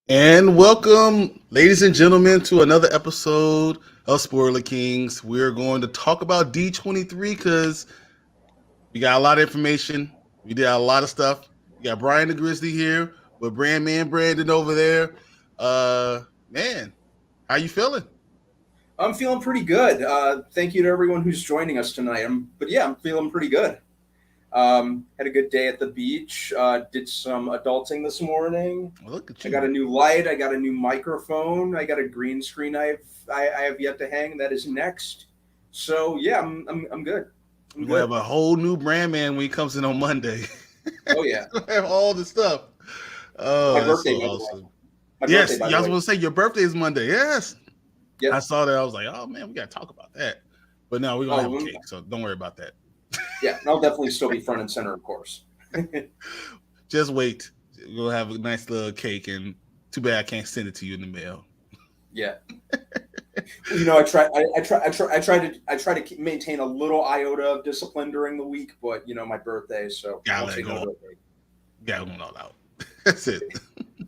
And welcome, ladies and gentlemen, to another episode of Spoiler Kings. We're going to talk about D23 because we got a lot of information. We did a lot of stuff. We got Brian the Grizzly here with Brandman Brandon over there. Man, how you feeling? I'm feeling pretty good. Thank you to everyone who's joining us tonight. I'm feeling pretty good. Had a good day at the beach. Did some adulting this morning. Well, look at I got a you. new light. I got a new microphone. I got a green screen. I have yet to hang. That is next. So yeah, I'm good. I'm We're gonna have good. a whole new Brandman when he comes in on Monday. Oh yeah, He's gonna have all the stuff. my Oh, that's so birthday by the way. awesome. My birthday Yes, by yeah, the I was way. going to say your birthday is Monday. Yes. I Yep. saw that. I was like, oh man, we got to talk about that. But no, we're going to have a Oh cake. So don't worry about that. yeah. I'll definitely still be front and center, of course. Just wait. We'll have a nice little cake. And too bad I can't send it to you in the mail. Yeah. Maintain a little iota of discipline during the week, but my birthday, so Gotta won't let say it no go. to Gotta let it all out. That's it.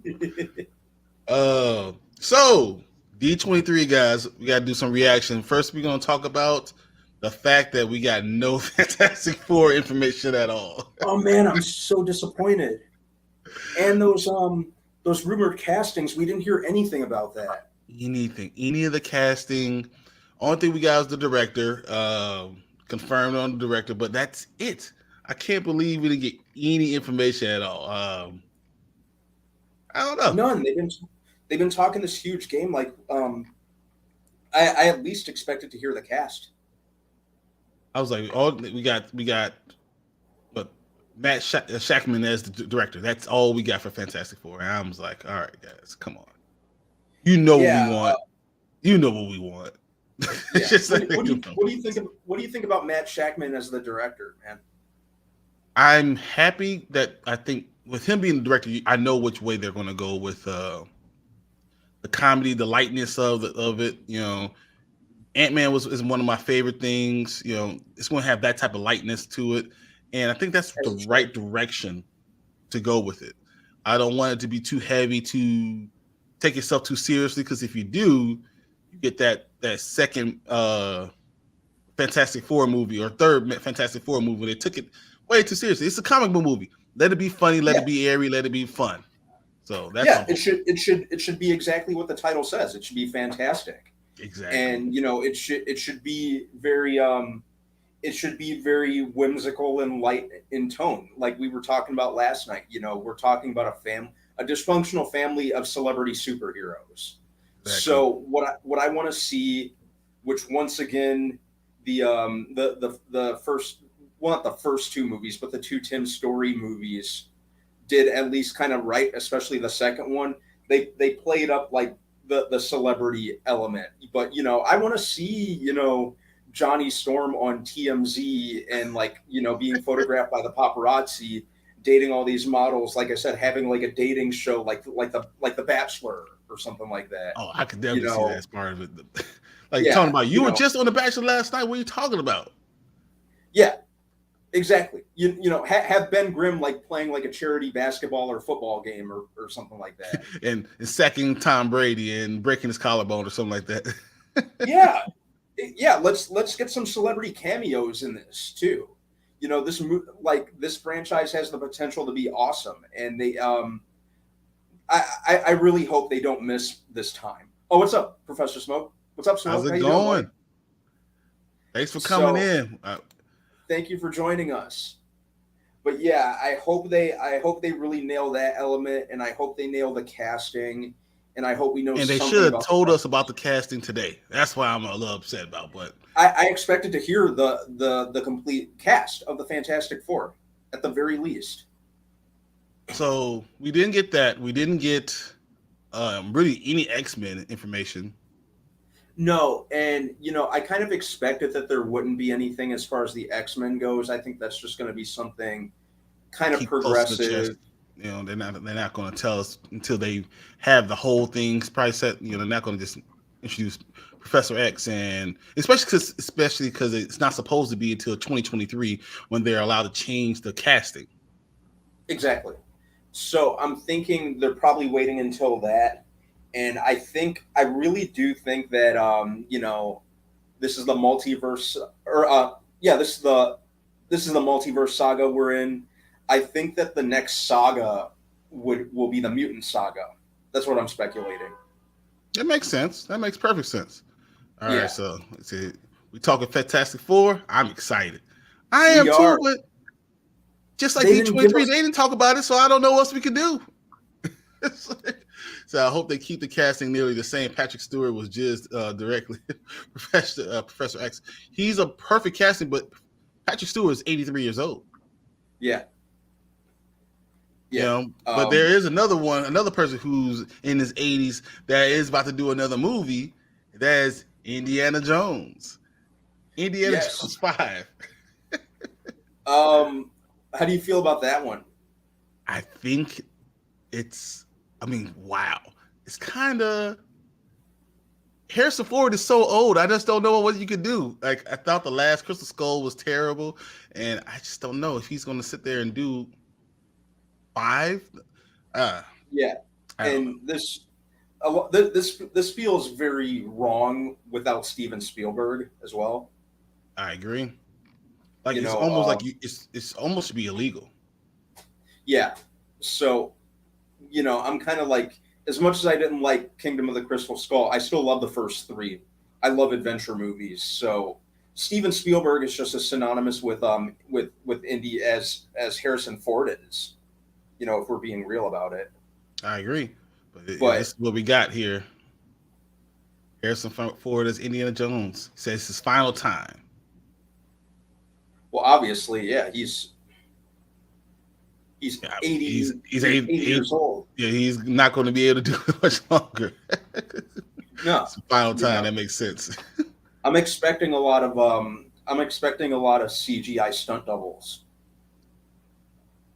it. So D23 guys, we got to do some reaction. First, we're going to talk about the fact that we got no Fantastic Four information at all. Oh man, I'm so disappointed. And those rumored castings, we didn't hear anything about that. Anything, any of the casting. Only thing we got is the director, confirmed on the director, but that's it. I can't believe we didn't get any information at all. I don't know. None. They've been talking this huge game. Like I at least expected to hear the cast. I was like, oh, we got, but Matt Shackman as the director. That's all we got for Fantastic Four. And I was like, all right, guys, come on. You know what we Yeah, want. You know what we want. It's yeah. just What, like, what do you think about Matt Shackman as the director, man? I'm happy that I think with him being the director, I know which way they're going to go with the comedy, the lightness of it. Ant-Man is one of my favorite things. It's going to have that type of lightness to it, and I think that's As the it should. right direction to go with it. I don't want it to be too heavy to take yourself too seriously, because if you do, you get that second Fantastic Four movie or third Fantastic Four movie. They took it way too seriously. It's a comic book movie. Let it be funny. Let Yeah, it be airy. Let it be fun. So that's yeah. I'm It hoping. should. It should be exactly what the title says. It should be fantastic, Exactly. and it should be very it should be very whimsical and light in tone, like we were talking about last night. We're talking about a dysfunctional family of celebrity superheroes. Exactly. So what I want to see, which once again, the first, well, not the first two movies, but the two Tim Story movies did at least kind of right, especially the second one. They played up like the celebrity element, but I want to see Johnny Storm on TMZ and like being photographed by the paparazzi, dating all these models. Like I said, having like a dating show, like the Bachelor or something like that. Oh, I could You definitely see that know, as part of it. Like talking yeah, about you were just on the Bachelor last night. What are you talking about? yeah, exactly. Have Ben Grimm like playing like a charity basketball or football game or something like that. And sacking Tom Brady and breaking his collarbone or something like that. Yeah, yeah. Let's get some celebrity cameos in this too. This franchise has the potential to be awesome, and I really hope they don't miss this time. Oh, what's up, Professor Smoke? What's up, How's Smoke? How it you doing, buddy? going? Thanks for coming So in. thank you for joining us. But yeah, I hope they really nail that element, and I hope they nail the casting, and I hope we know And they should something have about the told us characters. about the casting today. That's why I'm a little upset about. But I expected to hear the complete cast of the Fantastic Four, at the very least. so we didn't get that. We didn't get really any X-Men information. No, and I kind of expected that there wouldn't be anything as far as the X-Men goes. I think that's just going to be something kind of Keep close to the chest. progressive. They're not going to tell us until they have the whole thing probably set. They're not going to just introduce Professor X, and especially because it's not supposed to be until 2023 when they're allowed to change the casting. Exactly. So I'm thinking they're probably waiting until that, and I really do think that this is the multiverse, or yeah, this is the multiverse saga we're in. I think that the next saga will be the mutant saga. That's what I'm speculating. That makes sense. That makes perfect sense. All right, Yeah, so let's see. We talking Fantastic Four. I'm excited. I am we too, are. but just like They didn't give D23, us. they didn't talk about it, so I don't know what else we can do. So I hope they keep the casting nearly the same. Patrick Stewart was just directly Professor X. He's a perfect casting, but Patrick Stewart is 83 years old. Yeah, You yeah. know, but there is another person who's in his 80s that is about to do another movie. That is Indiana Jones. Indiana Yes. Jones 5. How do you feel about that one? I think it's, I mean, wow. It's kind of, Harrison Ford is so old. I just don't know what you could do. Like, I thought the last Crystal Skull was terrible, and I just don't know if he's going to sit there and do 5. Uh, Yeah, I don't know. and this feels very wrong without Steven Spielberg as well. I agree. Like, You it's know, almost like it's almost should be illegal. yeah. So, I'm kind of like, as much as I didn't like Kingdom of the Crystal Skull, I still love the first three. I love adventure movies. So Steven Spielberg is just as synonymous with Indy as Harrison Ford is. If we're being real about it. I agree. But this But is what we got here. Harrison Ford as Indiana Jones. He says it's his final time. well, obviously, yeah, he's Yeah, 80, he's 80 years old. yeah, he's not going to be able to do it much longer. No, It's the final you time. know, That makes sense. I'm expecting a lot of CGI stunt doubles.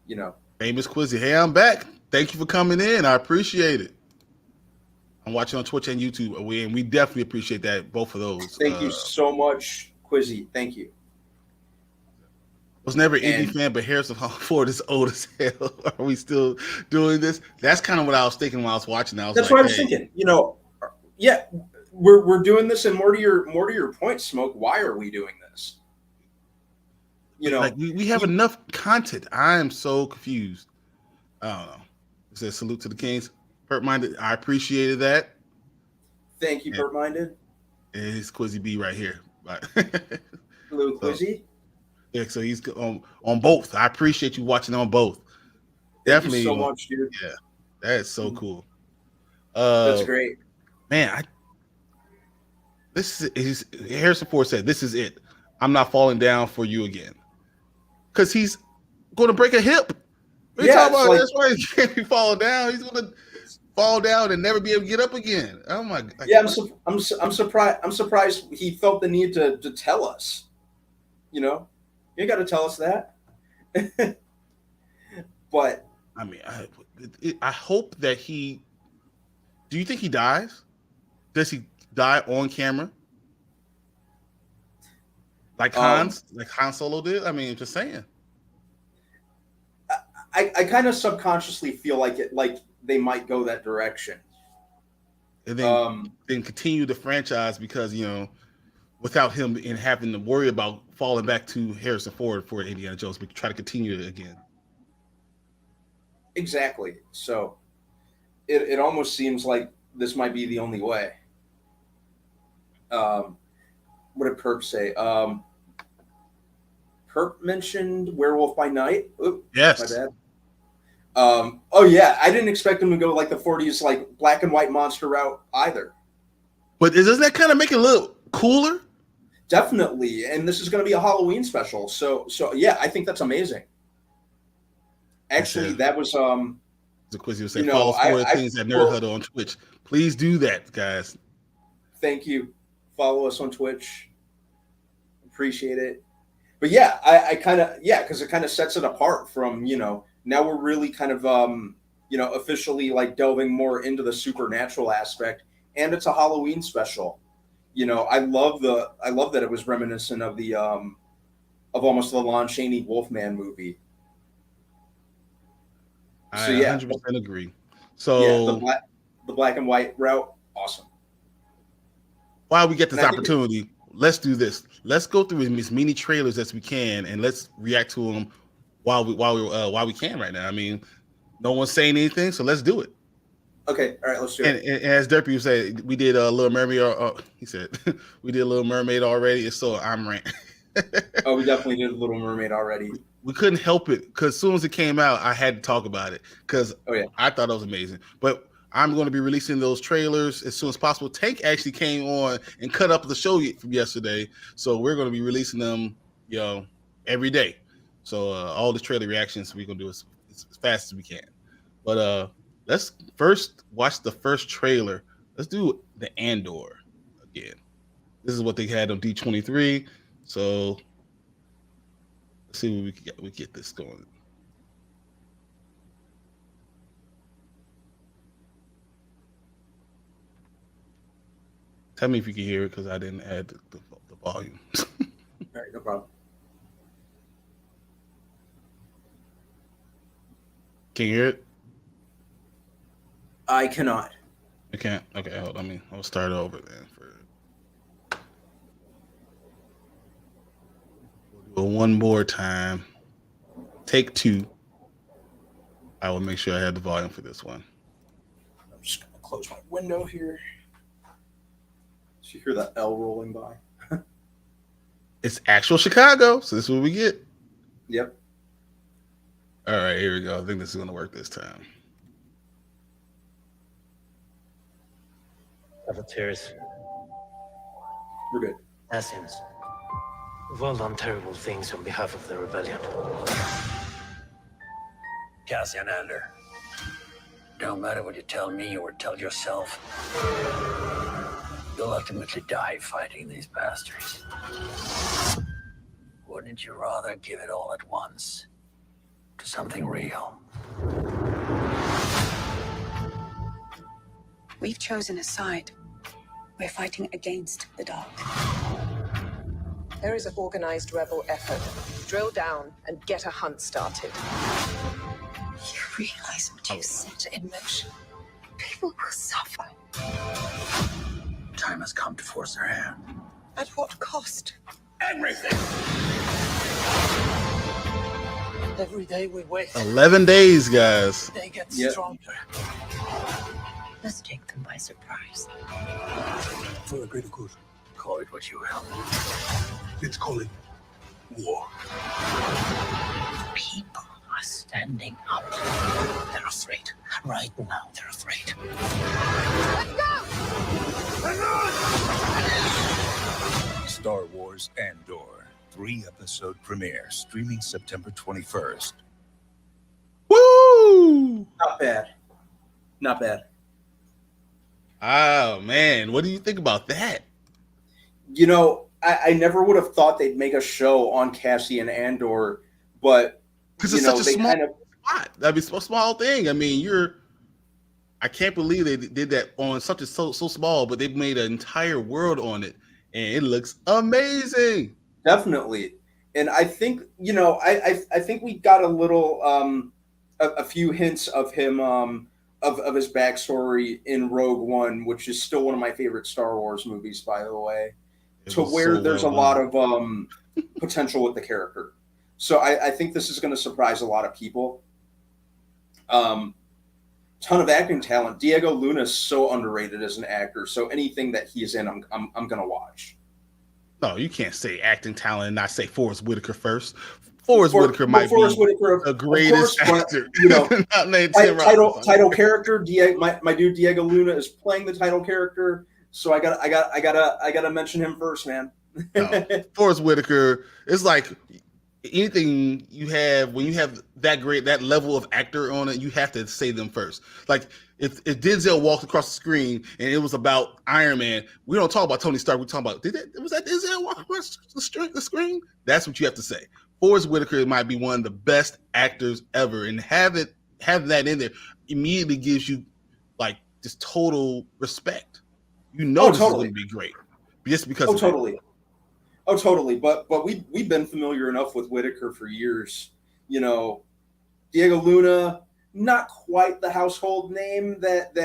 You know, Famous Quizzy. Hey, I'm back. Thank you for coming in. I appreciate it. I'm watching on Twitch and YouTube, and we definitely appreciate that. Both of those. thank you so much, Quizzy. Thank you. Was never an indie And fan, but Harrison Ford is old as hell. Are we still doing this? That's kind of what I was thinking when I was watching. I was that's like, what I was hey, thinking. Yeah, we're doing this, and more to your point, Smoke. Why are we doing this? You like know, we have you, enough content. I am so confused. I don't know. It says salute to the Kings. Hurt minded. I appreciated that. thank you, And Burt Minded. it's Quizzy B right here. Hello, So Quizzy. yeah, so he's on both. I appreciate you watching on both. Thank you Definitely. so much, dude. Yeah, that is so cool. That's great. Man, this is Harrison Ford said, "This is it. I'm not falling down for you again," because he's going to break a hip. What are you Yeah, talking it's about? like That's why he can't be falling down. He's going to fall down and never be able to get up again. Oh my! Like, yeah. what? I'm surprised. I'm surprised he felt the need to tell us. You got to tell us that. But I mean, I hope that he. Do you think he dies? Does he die on camera? um, Like Han Solo did? I mean, just saying. I kind of subconsciously feel like they might go that direction. And Um, then continue the franchise because without him and having to worry about falling back to Harrison Ford for Indiana Jones, we try to continue it again. exactly. So it almost seems like this might be the only way. Um, what did Perp say? Perp mentioned Werewolf by Night. Oop, my Yes, bad. Oh yeah, I didn't expect him to go like the '40s, like black and white monster route either. but doesn't that kind of make it a little cooler? Definitely, and this is going to be a Halloween special. So yeah, I think that's amazing. He Actually, said, that was the quiz will say, you know, follow I Spoiler I Kings at Nerd well, Huddle on Twitch. Please do that, guys. thank you. Follow us on Twitch. Appreciate it. But yeah, I kind of because it kind of sets it apart from now we're really kind of officially like delving more into the supernatural aspect, and it's a Halloween special. I love that it was reminiscent of the of almost the Lon Chaney Wolfman movie. So I 100% agree. yeah, So the black and white route, awesome. while we get this And I think opportunity, let's do this. Let's go through as many trailers as we can, and let's react to them while we can right now. I mean, no one's saying anything, so let's do it. okay, all right, let's do And, it. and as Derpy said, we did a Little Mermaid. He said we did a Little Mermaid already, so I'm rant. Oh, we definitely did Little Mermaid already. We couldn't help it because as soon as it came out, I had to talk about it because Oh yeah, I thought it was amazing. But I'm going to be releasing those trailers as soon as possible. Tank actually came on and cut up the show from yesterday, so we're going to be releasing them, every day. So all the trailer reactions we're going to do as fast as we can. But let's first watch the first trailer. Let's do the Andor again. This is what they had on D23. So let's see what we get this going. Tell me if you can hear it because I didn't add the volume. all right, no problem. Can you hear it? I cannot. I can't. Okay, hold on. I'll start over then. We'll do it one more time. Take 2. I will make sure I have the volume for this one. I'm just gonna close my window here. So you hear that L rolling by? It's actual Chicago, so this is what we get. Yep. All right, here we go. I think this is going to work this time. Avatars, We're good. Assassins, we've all done terrible things on behalf of the rebellion. Cassian Andor. Don't matter what you tell me or tell yourself. You'll ultimately die fighting these bastards. Wouldn't you rather give it all at once to something real? We've chosen a side. We're fighting against the dark. There is an organized rebel effort. Drill down and get a hunt started. You realize what you set in motion? People will suffer. Time has come to force their hand. At what cost? Everything! Every day we wait, 11 days, guys. they get Yep. stronger. Let's take them by surprise. For the greater good. Call it what you will. Let's call it war. People are standing up. They're afraid. Right now, they're afraid. Star Wars Andor 3-episode premiere streaming September 21st. Woo! Not bad. Not bad. Oh, man. What do you think about that? You know, I never would have thought they'd make a show on Cassian Andor, but Because you it's know, such a they small kind of spot. That'd be a small thing. I mean, I can't believe they did that on something so small, but they made an entire world on it, and it looks amazing. definitely. And I think, you know, I think we got a little a few hints of him of his backstory in Rogue One, which is still one of my favorite Star Wars movies, by the way. It To was where so there's well a lot done. of potential with the character. So I think this is going to surprise a lot of people. Ton of acting talent. Diego Luna is so underrated as an actor. So anything that he's in, I'm going to watch. No, you can't say acting talent and not say Forrest Whitaker first. Forrest Whitaker might Forrest be Whitaker, the greatest of course, actor. but, you know, Not named Tim title Robbins. character. My dude Diego Luna is playing the title character. So I gotta mention him first, man. No. Forrest Whitaker, it's like anything you have when you have that level of actor on it, you have to say them first. Like if Denzel walked across the screen and it was about Iron Man, we don't talk about Tony Stark. We talk about was that Denzel walk across the screen? That's what you have to say. Forrest Whitaker might be one of the best actors ever, and have that in there immediately gives you like just total respect. You know, this totally. is going to be great just because. Oh, totally. Oh, totally. But we've been familiar enough with Whitaker for years. You know, Diego Luna, not quite the household name that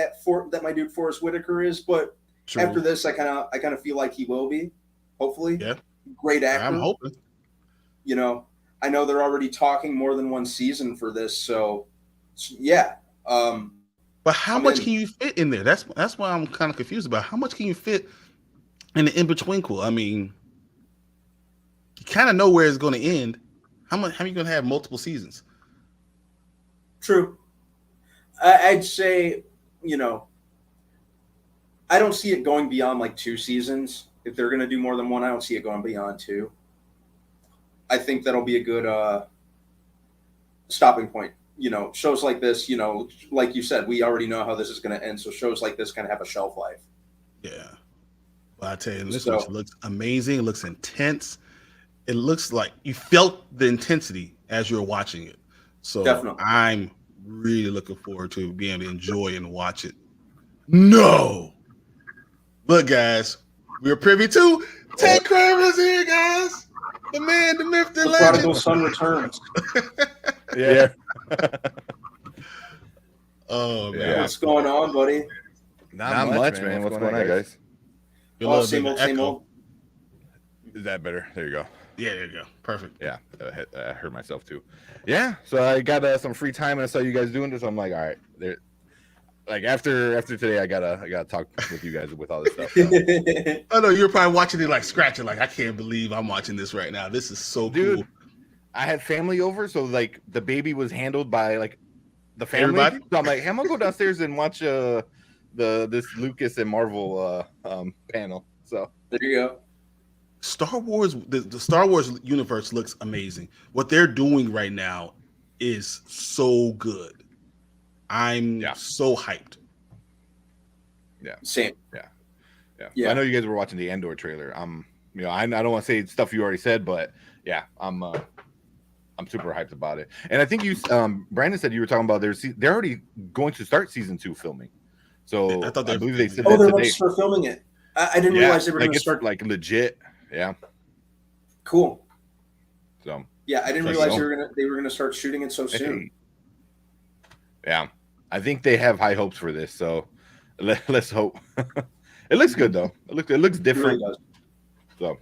my dude Forrest Whitaker is, but True. after this, I kind of feel like he will be. Hopefully, Yeah. Great actor. I'm hoping. You know, I know they're already talking more than one season for this, so yeah. But how much can you fit in there? That's why I'm kind of confused about how much can you fit in the in-between. I mean, you kind of know where it's going to end. How are you going to have multiple seasons? True. I'd say, you know, I don't see it going beyond like 2 seasons. If they're going to do more than one, I don't see it going beyond 2. I think that'll be a good stopping point. You know, shows like this, you know, like you said, we already know how this is going to end. So shows like this kind of have a shelf life. Yeah. Well, I tell you, this looks amazing. It looks intense. It looks like you felt the intensity as you're watching it. So definitely. I'm really looking forward to being able to enjoy and watch it. No. Look, guys, we're privy to Ted Kramer's here, guys. The man, the myth, the legend. Prodigal son returns. Yeah. Oh, man. Yeah. What's going on, buddy? Not much, man. What's going on, guys? Oh, same old. Is that better? There you go. Yeah, there you go. Perfect. Yeah, I heard myself too. Yeah, so I got some free time and I saw you guys doing this. I'm like, all right, there. Like after today, I gotta talk with you guys with all this stuff. So. I know you're probably watching it like scratching, like I can't believe I'm watching this right now. This is so cool. I had family over, so like the baby was handled by like the family. Everybody? So I'm like, hey, I'm gonna go downstairs and watch this Lucas and Marvel panel. So there you go. Star Wars, the Star Wars universe looks amazing. What they're doing right now is so good. I'm so hyped. Yeah. Same. Yeah. I know you guys were watching the Andor trailer. You know, I don't want to say stuff you already said, but yeah, I'm super hyped about it. And I think you, Brandon said you were talking about they're already going to start season 2 filming. So I believe they said they're today. about to start filming it. I didn't realize they were going to start like legit. Yeah. Cool. So yeah, I didn't realize they were gonna start shooting it so soon. Yeah, I think they have high hopes for this. So let's hope. It looks good though. It looks different. It really does. So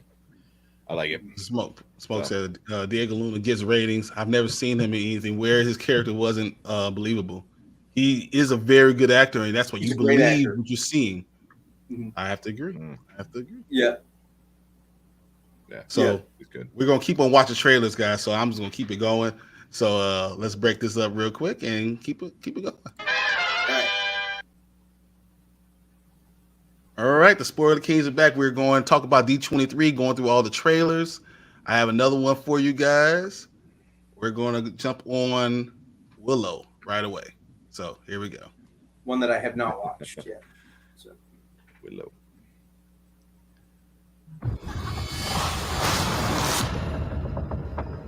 I like it. Smoke said Diego Luna gets ratings. I've never seen him in anything where his character wasn't believable. He is a very good actor, and that's what you believe what you're seeing. Mm-hmm. I have to agree. Yeah. Yeah. So we're gonna keep on watching trailers, guys. So I'm just gonna keep it going. So let's break this up real quick and keep it going. All right, the Spoiler Kings are back. We're going to talk about D23, going through all the trailers. I have another one for you guys. We're going to jump on Willow right away. So here we go. One that I have not watched yet. So Willow.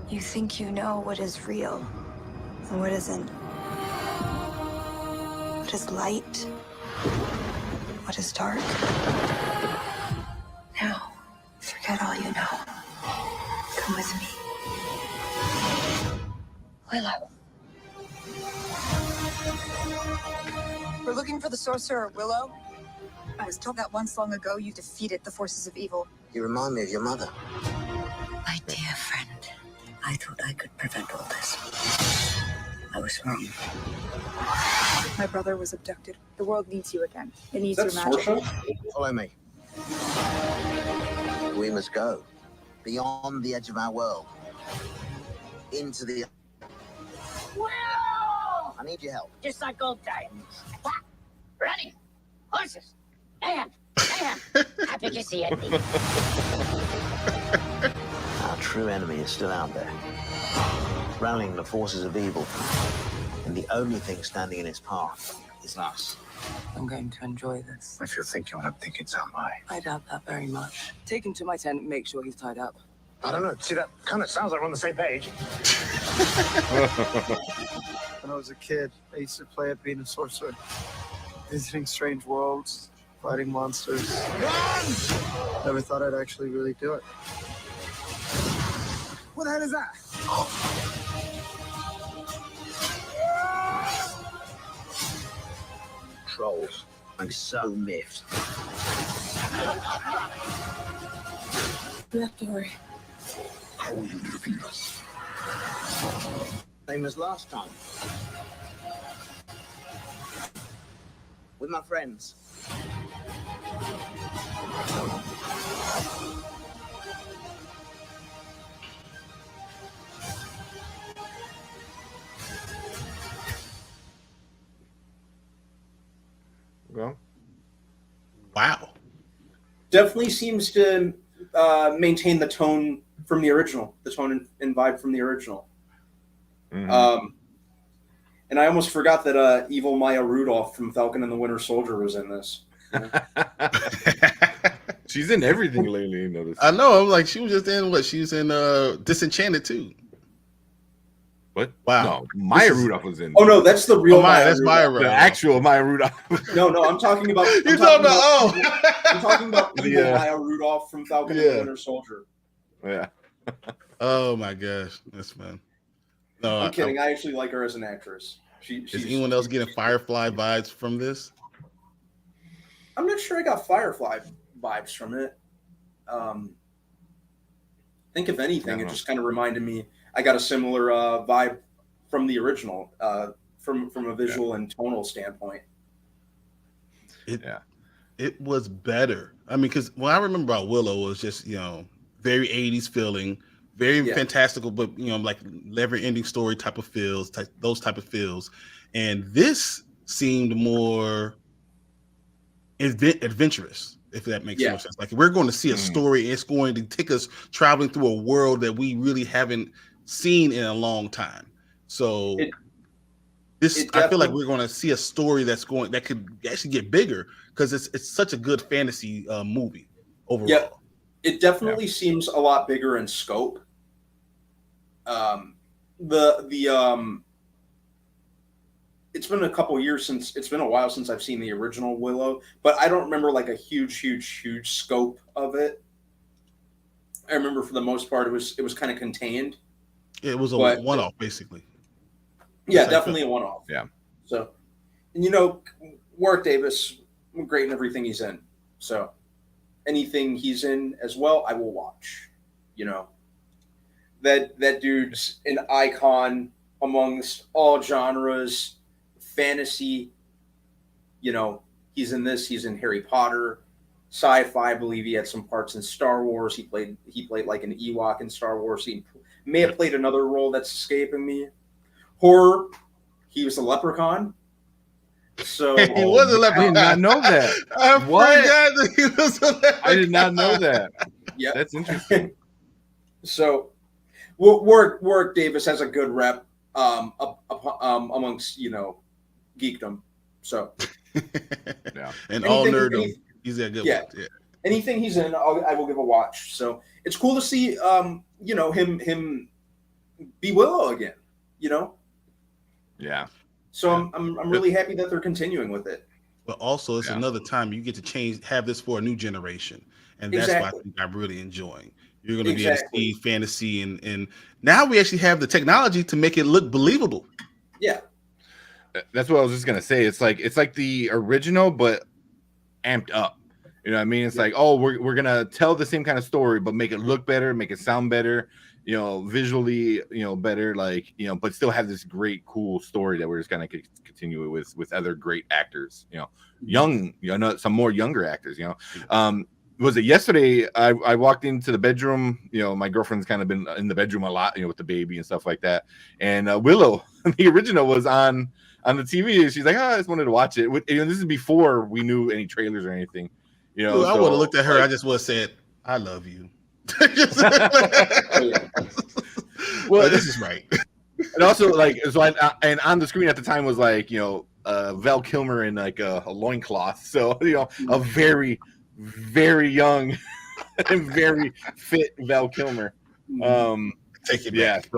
You think you know what is real and what isn't. What is light? What is dark? Now, forget all you know. Come with me. Willow. We're looking for the sorcerer, Willow. I was told that once long ago you defeated the forces of evil. You remind me of your mother. My dear friend, I thought I could prevent all this. I was wrong. My brother was abducted. The world needs you again. It needs your magic. Follow me. We must go beyond the edge of our world. Into the... Willow! I need your help. Just like old times. Running. Horses. Man. Happy to see it. Our true enemy is still out there, rallying the forces of evil, and the only thing standing in its path is us. I'm going to enjoy this. If you're thinking what I'm thinking, so am I. I doubt that very much. Take him to my tent and make sure he's tied up. I don't know. See, that kind of sounds like we're on the same page. When I was a kid, I used to play at being a sorcerer, visiting strange worlds, fighting monsters. Never thought I'd actually really do it. What the hell is that? I'm so miffed. You have to worry. How will you defeat us? Same as last time. With my friends. Well, Wow. Definitely seems to maintain the tone from the original, the tone and vibe from the original. mhm. And I almost forgot that evil Maya Rudolph from Falcon and the Winter Soldier was in this. She's in everything lately. You notice? I know. I'm like, she was just in what? She was in Disenchanted too. What? Wow. No, Maya This is- Rudolph was in. Oh no, that's the real Maya. Maya. That's Maya Rudolph. The Rudolph. actual Maya Rudolph. No, I'm talking about. You're talking about I'm talking about evil Yeah. Maya Rudolph from Falcon and Yeah. the Winter Soldier. Yeah. Oh my gosh, that's fun. No, I'm kidding. I actually like her as an actress. Is anyone else getting Firefly vibes from this? I'm not sure I got Firefly vibes from it. I think if anything, it just kind of reminded me. I got a similar vibe from the original, from a visual and tonal standpoint. It was better. I mean, because what I remember about Willow was just very 80s feeling, very fantastical, but like never-ending story type of feels, those type of feels, and this seemed more adventurous, if that makes more sense. Like we're going to see a story, it's going to take us traveling through a world that we really haven't seen in a long time. So I feel like we're going to see a story that could actually get bigger because it's such a good fantasy movie overall. Yeah, it definitely seems a lot bigger in scope. It's been a while since I've seen the original Willow, but I don't remember like a huge scope of it. I remember for the most part it was kind of contained. It was a one-off, basically. Yeah, definitely a one-off. Yeah. So, and Warwick Davis, great in everything he's in. So, anything he's in as well, I will watch. That dude's an icon amongst all genres, fantasy. He's in this. He's in Harry Potter, sci-fi. I believe he had some parts in Star Wars. He played like an Ewok in Star Wars. He may have played another role that's escaping me. Horror. He was a leprechaun. So he was a leprechaun. I did not know that. I forgot that he was a leprechaun. I did not know that. Yeah, that's interesting. So, Warwick Davis has a good rep amongst geekdom. So, yeah, and all nerddom. He's a good one. Yeah. Anything he's in, I will give a watch. So it's cool to see him be Willow again. Yeah. So I'm really happy that they're continuing with it. But also, it's another time you get to have this for a new generation, and that's what I think I'm really enjoying. You're going to be able to see fantasy, and now we actually have the technology to make it look believable. Yeah, that's what I was just gonna say. It's like the original, but amped up. You know what I mean? It's like, oh, we're gonna tell the same kind of story, but make it look better, make it sound better, visually, better, but still have this great, cool story that we're just gonna continue with other great actors, young, some more younger actors, Was it yesterday? I walked into the bedroom. My girlfriend's kind of been in the bedroom a lot, with the baby and stuff like that. And Willow, the original, was on the TV. And she's like, "Oh, I just wanted to watch it." This is before we knew any trailers or anything. I would have looked at her. I just would have said, "I love you." Well, this is right. And also, and on the screen at the time was Val Kilmer in like a loincloth. So a very, very young and very fit Val Kilmer. Take it back.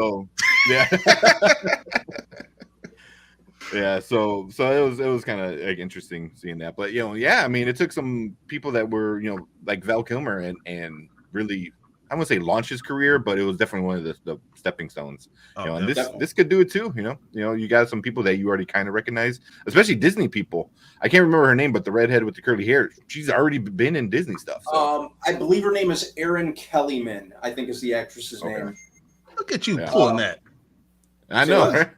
So so it was kind of interesting seeing that. But I mean, it took some people that were like Val Kilmer and really I wouldn't say launch his career, but it was definitely one of the stepping stones. Oh, You know, and definitely. this could do it too. You know, you got some people that you already kind of recognize, especially Disney people. I can't remember her name, but the redhead with the curly hair, she's already been in Disney stuff. So. I believe her name is Erin Kellyman, I think is the actress's name. Look at you pulling that. I know. Right?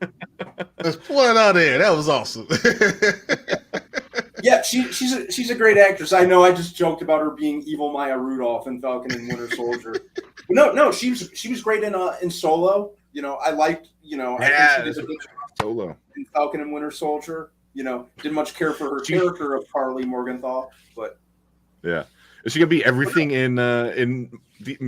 Let's pull it out there. That was awesome. Yeah, she's a great actress. I know. I just joked about her being evil Maya Rudolph in Falcon and Winter Soldier. But no, she was great in Solo. You know, I liked. You know, I think she did a good job Solo in Falcon and Winter Soldier. You know, didn't much care for her character of Carly Morgenthau, but yeah, is she gonna be everything in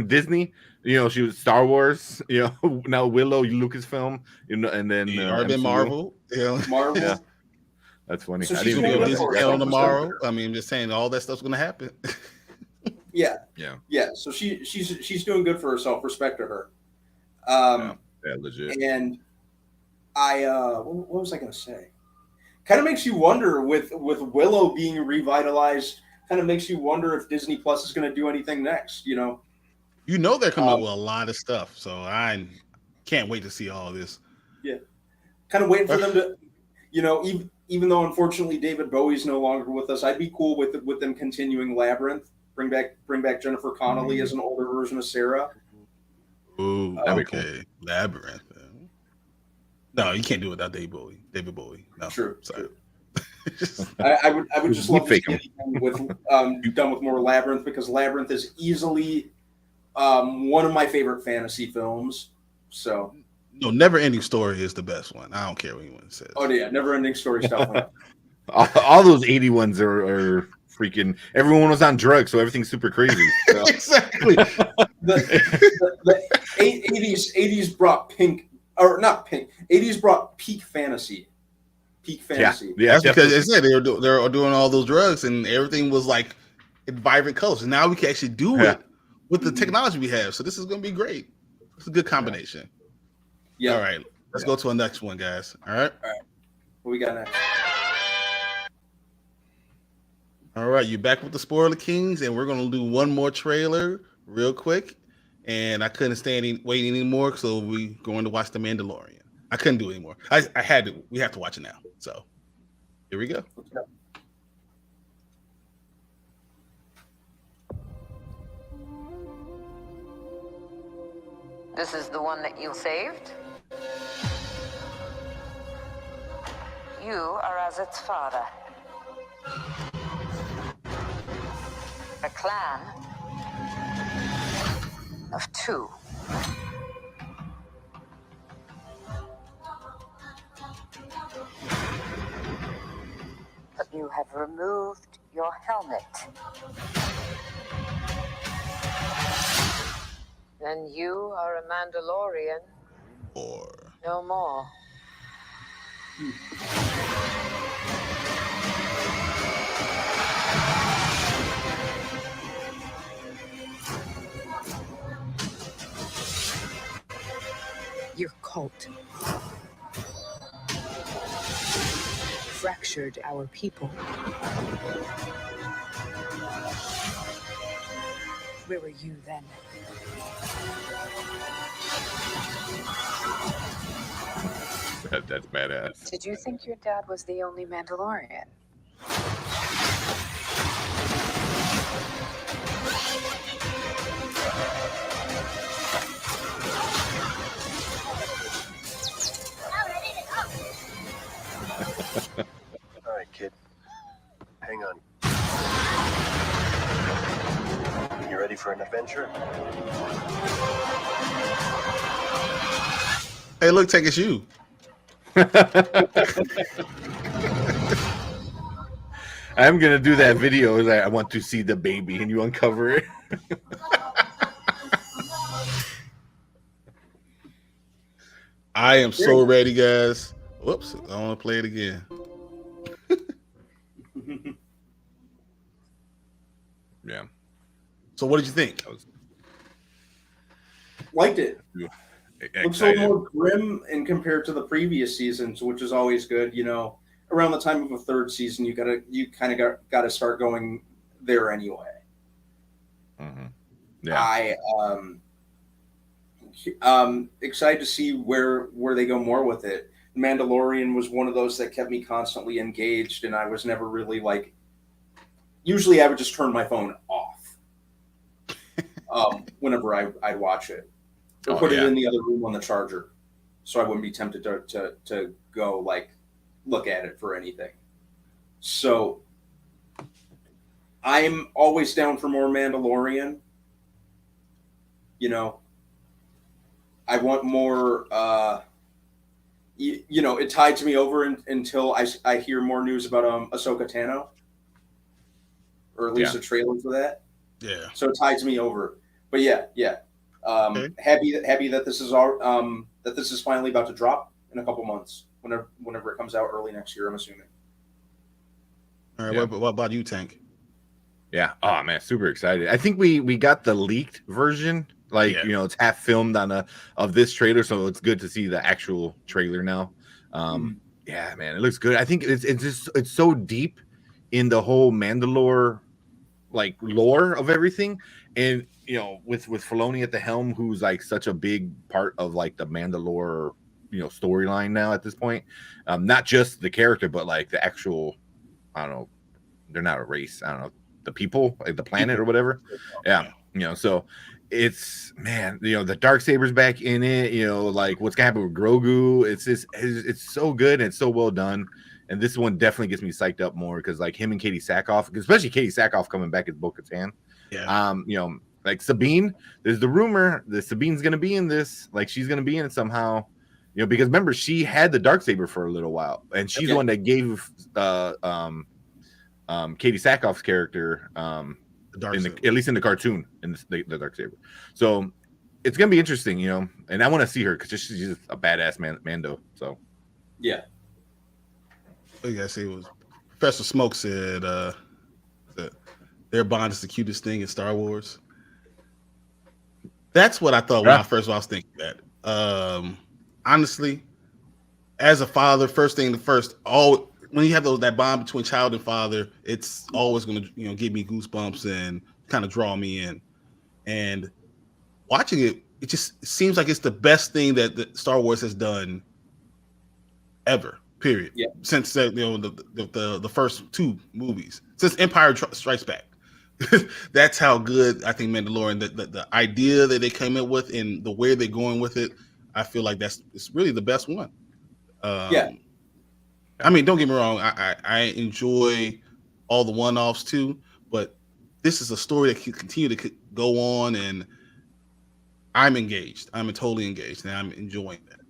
Disney? You know, she was Star Wars. You know, now Willow, Lucasfilm. You know, and then been Marvel. Yeah, Marvel. Yeah. That's funny. So she's gonna be on Disney Channel tomorrow. I mean, I'm just saying all that stuff's gonna happen. Yeah. So she's doing good for herself. Respect to her. Yeah, legit. And I what was I gonna say? Kind of makes you wonder with Willow being revitalized. Kind of makes you wonder if Disney Plus is going to do anything next. You know they're coming up with a lot of stuff, so I can't wait to see all of this. Yeah, kind of waiting for them to, you know, even though unfortunately David Bowie's no longer with us, I'd be cool with them continuing Labyrinth. Bring back Jennifer Connelly as an older version of Sarah. Ooh, that'd be okay, cool. Labyrinth. No, you can't do it without David Bowie. No, true. Sorry. I would just love to see anything with done with more Labyrinth, because Labyrinth is easily one of my favorite fantasy films. So no, Never Ending Story is the best one. I don't care what anyone says. Oh yeah, Never Ending Story stuff. all those 80 ones are freaking. Everyone was on drugs, so everything's super crazy. So. Exactly. The 80s brought pink. Or not pink. 80s brought peak fantasy. Yeah, that's because they said they were doing all those drugs and everything was like in vibrant colors. Now we can actually do it with the technology we have. So this is going to be great. It's a good combination. Yeah. All right, let's go to our next one, guys. All right. What we got next? All right, you're back with the Spoiler Kings, and we're going to do one more trailer real quick. And I couldn't wait anymore, so we're going to watch The Mandalorian. I couldn't do it anymore. I had to. We have to watch it now. So here we go. This is the one that you saved? You are as its father. A clan of two. But you have removed your helmet. Then you are a Mandalorian. Or no more. Your cult fractured our people. Where were you then? That's badass. Did you think your dad was the only Mandalorian? All right, kid. Hang on. You ready for an adventure? Hey, look, take it's you. I'm gonna do that video. Like, I want to see the baby, and you uncover it. I am so ready, guys. Whoops, I want to play it again. Yeah. So, what did you think? Liked it. Looks a Excited. little more grim in compared to the previous seasons, which is always good. You know, around the time of a third season, you kind of got to start going there anyway. Mm-hmm. I excited to see where they go more with it. The Mandalorian was one of those that kept me constantly engaged, and I was never really like. Usually, I would just turn my phone off whenever I'd watch it, or put it in the other room on the charger, so I wouldn't be tempted to go like look at it for anything. So I'm always down for more Mandalorian. You know, I want more. You know, it tides me over until I hear more news about Ahsoka Tano, or at least a trailer for that. Yeah. So it tides me over. But yeah. Happy that this is that this is finally about to drop in a couple months. Whenever it comes out early next year, I'm assuming. All right. What about you, Tank? Yeah. Oh man, super excited. I think we got the leaked version. Like, you know, it's half filmed on of this trailer, so it's good to see the actual trailer now. Yeah, man, it looks good. I think it's so deep in the whole Mandalore like lore of everything, and you know, with Filoni at the helm, who's like such a big part of like the Mandalore, you know, storyline now at this point. Not just the character, but like the actual, I don't know, they're not a race. I don't know, the people, like the planet or whatever. Yeah, you know, so. It's, man, you know, the Darksaber's back in it, you know, like what's gonna happen with Grogu. It's so good and it's so well done. And this one definitely gets me psyched up more because like him and Katie Sackhoff, especially Katie Sackhoff coming back as Bo-Katan. Yeah. You know, like Sabine, there's the rumor that Sabine's gonna be in this, like she's gonna be in it somehow, you know, because remember she had the Darksaber for a little while, and she's the one that gave Katie Sackhoff's character at least in the cartoon, in the Darksaber. So it's gonna be interesting, you know, and I want to see her because she's just a badass Mando. So yeah. I guess it was Professor Smoke said that their bond is the cutest thing in Star Wars. That's what I thought when I was thinking that. Honestly, as a father, when you have that bond between child and father, it's always going to, you know, give me goosebumps and kind of draw me in. And watching it, it just seems like it's the best thing that Star Wars has done ever. Period. Yeah. Since you know the first two movies, since Empire Strikes Back. That's how good I think Mandalorian. The idea that they came up with and the way they're going with it, I feel like it's really the best one. I mean, don't get me wrong. I enjoy all the one-offs too, but this is a story that can continue to go on, and I'm engaged. I'm totally engaged, and I'm enjoying that.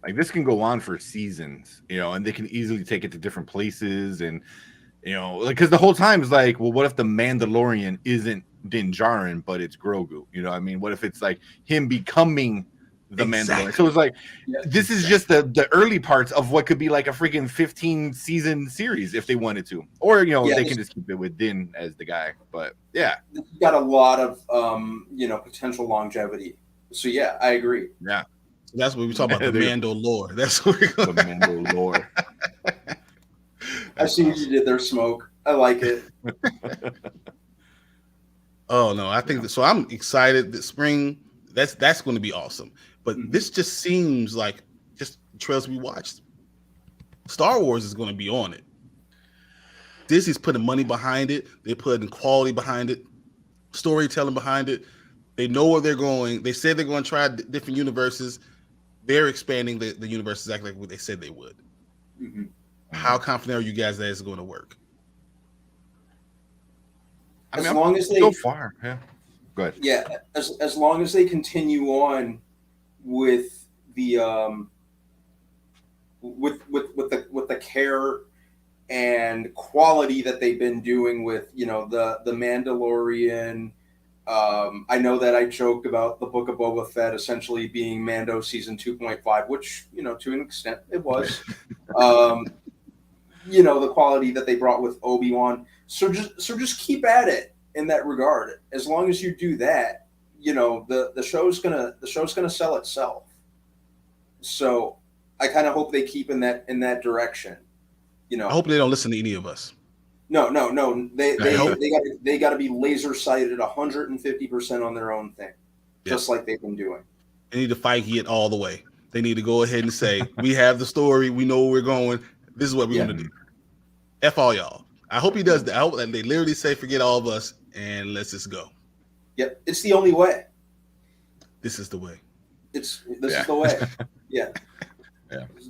Like this can go on for seasons, you know, and they can easily take it to different places, and you know, like because the whole time is like, well, what if the Mandalorian isn't Din Djarin, but it's Grogu? You know what I mean? What if it's like him becoming the Mandalorian? So it's like this is just the early parts of what could be like a freaking 15-season series if they wanted to, or you know, they can just keep it with Din as the guy. But yeah, it's got a lot of you know, potential longevity. So yeah, I agree. Yeah, so that's what we talk about, the Mando lore. That's what we're going. The Mando lore. I see what you did there, Smoke. I like it. Oh no, I think so. I'm excited. This spring, that's going to be awesome. But this just seems like just trails we watched. Star Wars is going to be on it. Disney's putting money behind it. They're putting quality behind it, storytelling behind it. They know where they're going. They said they're going to try different universes. They're expanding the universe exactly like what they said they would. Mm-hmm. How confident are you guys that it's going to work? As long as they go far, yeah. Go ahead. Yeah, as long as they continue on with the with the care and quality that they've been doing with, you know, the Mandalorian. I know that I joked about the Book of Boba Fett essentially being Mando season 2.5, which, you know, to an extent it was. You know, the quality that they brought with Obi-Wan. So just keep at it in that regard. As long as you do that, you know, the show's gonna sell itself. So I kind of hope they keep in that direction. You know, I hope they don't listen to any of us. No. They got to be laser sighted 150% on their own thing, just like they've been doing. They need to fight it all the way. They need to go ahead and say, we have the story. We know where we're going. This is what we're going to do. F all y'all. I hope he does that. I hope that they literally say, forget all of us and let's just go. Yep. It's the only way. This is the way. This is the way. Yeah.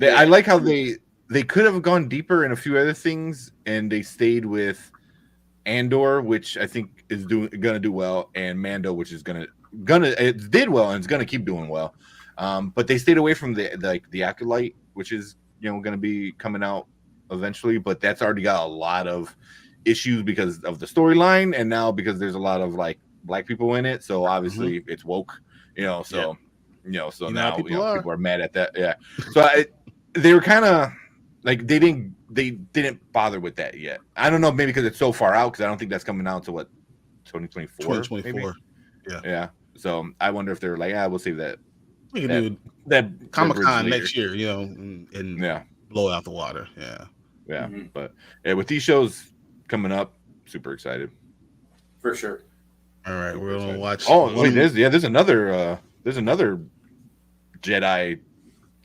I like how they could have gone deeper in a few other things, and they stayed with Andor, which I think is gonna do well, and Mando, which is gonna it did well and it's gonna keep doing well. But they stayed away from the Acolyte, which is gonna be coming out eventually, but that's already got a lot of issues because of the storyline, and now because there's a lot of like black people in it, so obviously it's woke, so now people are mad at that. Yeah, so they were kind of like they didn't bother with that yet. I don't know, maybe because it's so far out, because I don't think that's coming out to 2024. Yeah. So I wonder if they're like, we'll save that. We can do that Comic-Con next year, and blow out the water. Yeah. But with these shows coming up, super excited for sure. All right, we're gonna watch. Oh wait, there's another Jedi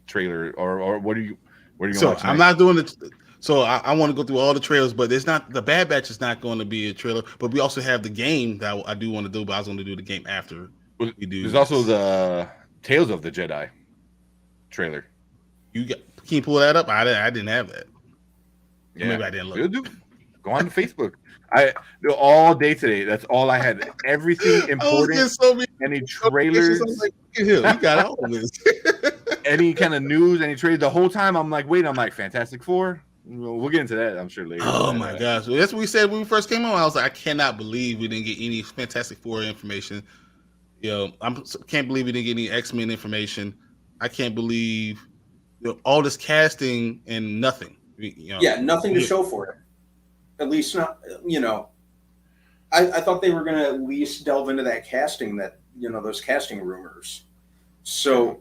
trailer, or what are you gonna watch? I'm not doing it. So I want to go through all the trailers, but there's not the Bad Batch is not going to be a trailer. But we also have the game that I do want to do, but I was going to do the game after we do. There's also the Tales of the Jedi trailer. Can you pull that up? I didn't have that. Yeah. Maybe I didn't look. Go on to Facebook. I do all day today. That's all I had. Everything important. Any trailers? Like, we got all of this. Any kind of news? Any trade? The whole time I'm like, wait. I'm like, Fantastic Four. We'll get into that, I'm sure, later. Oh my gosh, that's what we said when we first came on. I was like, I cannot believe we didn't get any Fantastic Four information. I can't believe we didn't get any X-Men information. I can't believe all this casting and nothing. Nothing to show for it. At least not. I thought they were going to at least delve into that casting, that those casting rumors. So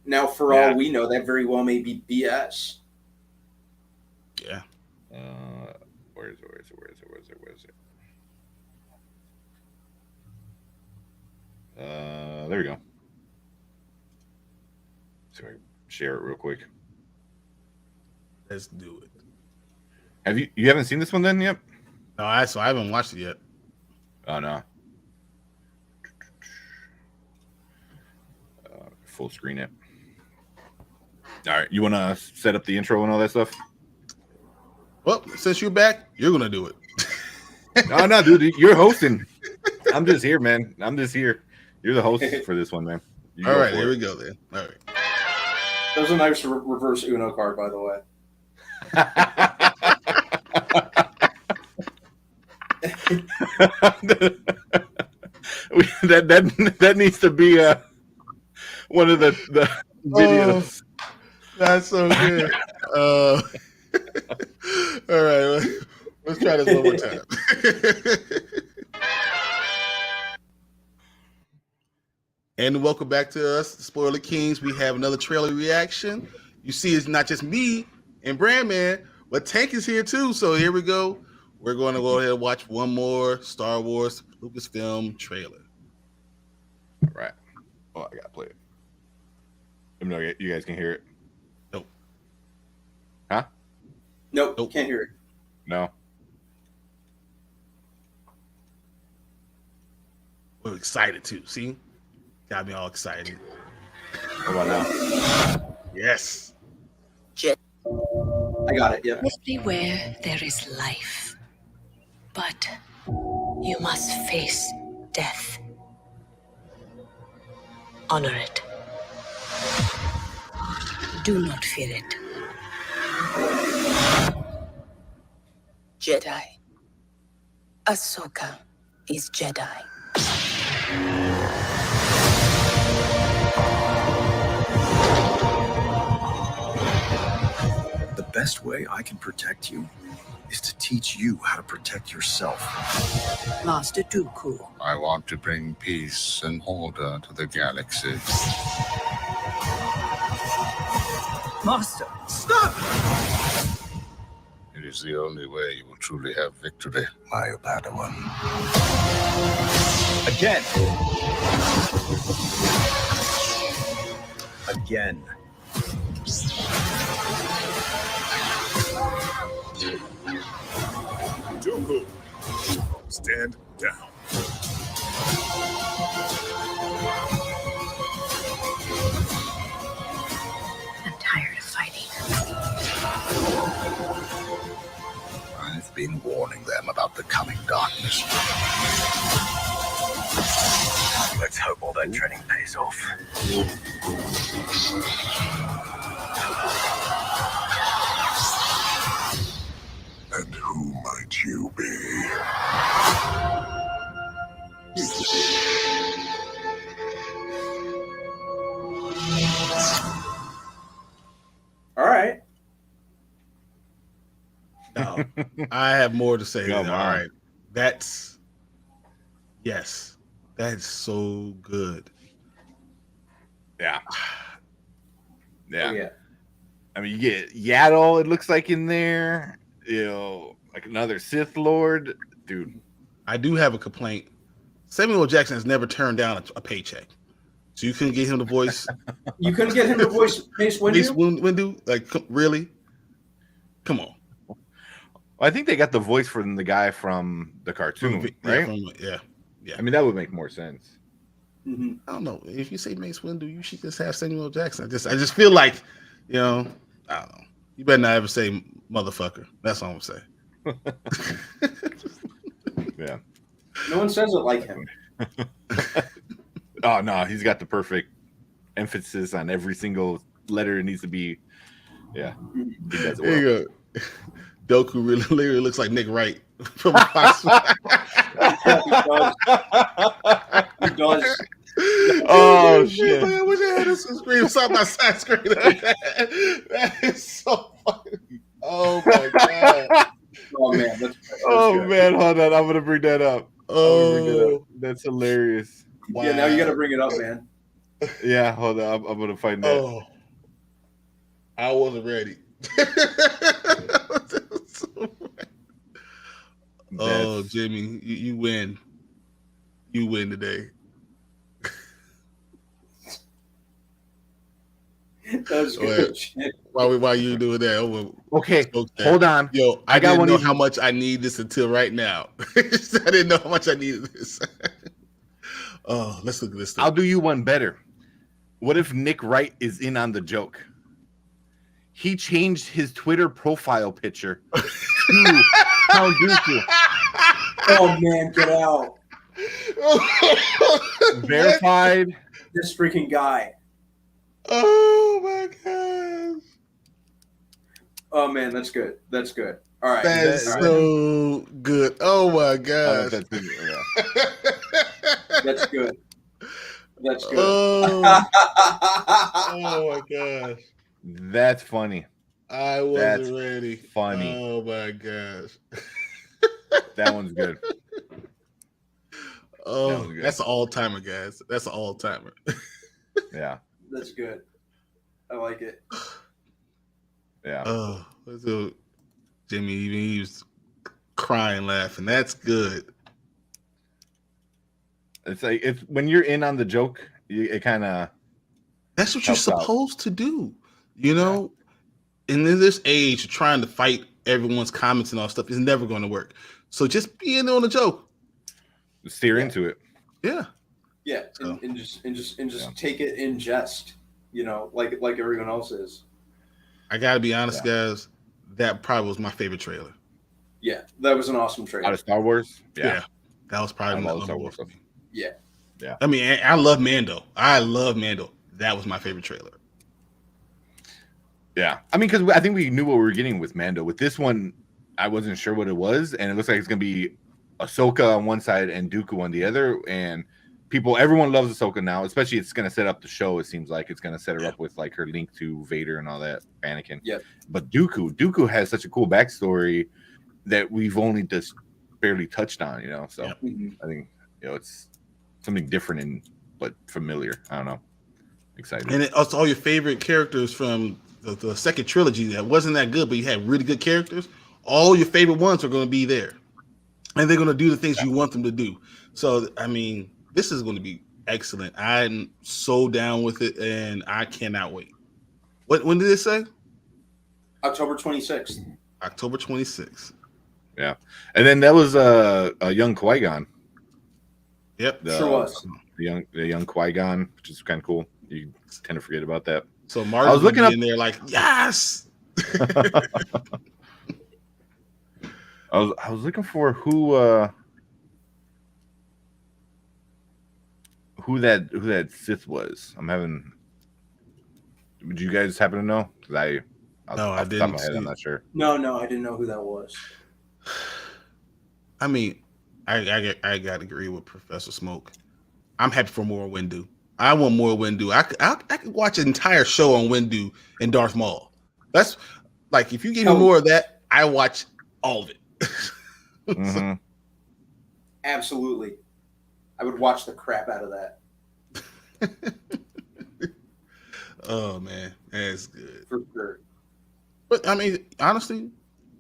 now, for all we know, that very well may be BS. Yeah. Where is it? There we go. So I share it real quick. Let's do it. Have you haven't seen this one then yet? No, I haven't watched it yet. Oh no. Full screen it. All right, you want to set up the intro and all that stuff? Well, since you're back, you're gonna do it. No, dude, you're hosting. I'm just here, man. I'm just here. You're the host for this one, man. All right, here we go then. All right. That was a nice reverse Uno card, by the way. that needs to be one of the videos. That's so good. All right, let's try this one more time. And welcome back to us, the Spoiler Kings. We have another trailer reaction. You see, it's not just me and Brandman, but Tank is here too. So here we go. We're going to go ahead and watch one more Star Wars Lucasfilm trailer. All right. Oh, I got to play it. Let me know you guys can hear it. Nope. Huh? Nope. Can't hear it. No. We're excited too. See? Got me all excited. How about now? Yes. I got it. Yeah. Everywhere there is life, but you must face death. Honor it. Do not fear it. Jedi. Ahsoka is Jedi. The best way I can protect you is to teach you how to protect yourself. Master Dooku. I want to bring peace and order to the galaxy. Master, stop! It is the only way you will truly have victory, my Padawan. Again. Again. Dooku, stand down. I'm tired of fighting. I've been warning them about the coming darkness. Let's hope all that training pays off. And who might you be? All right. No, I have more to say. Come All on. right. That's so good. Yeah. Yeah. Oh, yeah. I mean, you get Yaddle, it looks like, in there. You know, like another Sith Lord. Dude. I do have a complaint. Samuel L. Jackson has never turned down a paycheck. So you couldn't get him to voice. You couldn't get him to voice Mace Windu? Mace Windu? Like, really? Come on. Well, I think they got the voice from the guy from the cartoon, right? Yeah. I mean, that would make more sense. Mm-hmm. I don't know. If you say Mace Windu, you should just have Samuel L. Jackson. I just feel like, you know, I don't know. You better not ever say motherfucker. That's all I'm saying. Yeah. No one says it like him. Oh no, he's got the perfect emphasis on every single letter. It needs to be. Yeah, he does it well. There you go. Doku literally looks like Nick Wright from Fox. He does. Oh shit! I wish I had this screen side by side screen. That is so funny. Oh my god. Oh man. That's Oh good. man, hold on. I'm gonna bring that up. Oh, That's hilarious. wow. Yeah, now you got to bring it up, man. Yeah, hold on. I'm gonna find that. Oh, I wasn't ready. Oh, Jimmy, you win. You win today. That was good shit. Why you doing that? Okay, hold on. Yo, I I got didn't one know even- how much I need this until right now. I didn't know how much I needed this. Oh, let's look at this thing. I'll do you one better. What if Nick Wright is in on the joke? He changed his Twitter profile picture to Count Dooku. Oh man, get out! Verified. This freaking guy. Oh my gosh. Oh man, that's good. That's good. All right. That's All right. so good. Oh my gosh. That's good. That's good. Oh, oh my gosh. That's funny. I wasn't ready. Funny. Oh my gosh. That one's good. Oh, good. that's an all-timer, guys. That's an all-timer. Yeah. That's good. I like it. Yeah. Oh, so Jimmy, even he was crying, laughing. That's good. It's like it's when you're in on the joke, it kind of. That's what you're supposed to do. You know, and in this age, trying to fight everyone's comments and all stuff is never going to work. So just be in on the joke. Steer into it. Yeah. Yeah, and just take it in jest. You know, like everyone else is. I got to be honest, guys. That probably was my favorite trailer. Yeah, that was an awesome trailer. Out of Star Wars. Yeah, that was probably my Star number Wars one for me. Yeah. Yeah. I mean, I love Mando. I love Mando. That was my favorite trailer. Yeah, I mean, because I think we knew what we were getting with Mando. With this one, I wasn't sure what it was, and it looks like it's gonna be Ahsoka on one side and Dooku on the other. And everyone loves Ahsoka now, especially it's gonna set up the show. It seems like it's gonna set her up with like her link to Vader and all that, Anakin. Yeah. But Dooku has such a cool backstory that we've only just barely touched on, you know. So I think it's something different but familiar. I don't know. Excited. And also all your favorite characters from the second trilogy that wasn't that good, but you had really good characters, all your favorite ones are going to be there, and they're going to do the things you want them to do. So, I mean, this is going to be excellent. I'm so down with it, and I cannot wait. When did it say? October 26th. October 26th. Yeah, and then that was a young Qui-Gon. Yep, sure was the young Qui-Gon, which is kind of cool. You tend to forget about that. So Martin was looking up in there like, yes. I was looking for who that Sith was. I'm having. Would you guys happen to know? Because I didn't. I'm not sure. No, I didn't know who that was. I mean, I got to agree with Professor Smoke. I'm happy for more Windu. I want more Windu. I could watch an entire show on Windu and Darth Maul. That's like, if you give me more of that, I watch all of it. Mm-hmm. Absolutely, I would watch the crap out of that. Oh man, that's good for sure. But I mean, honestly,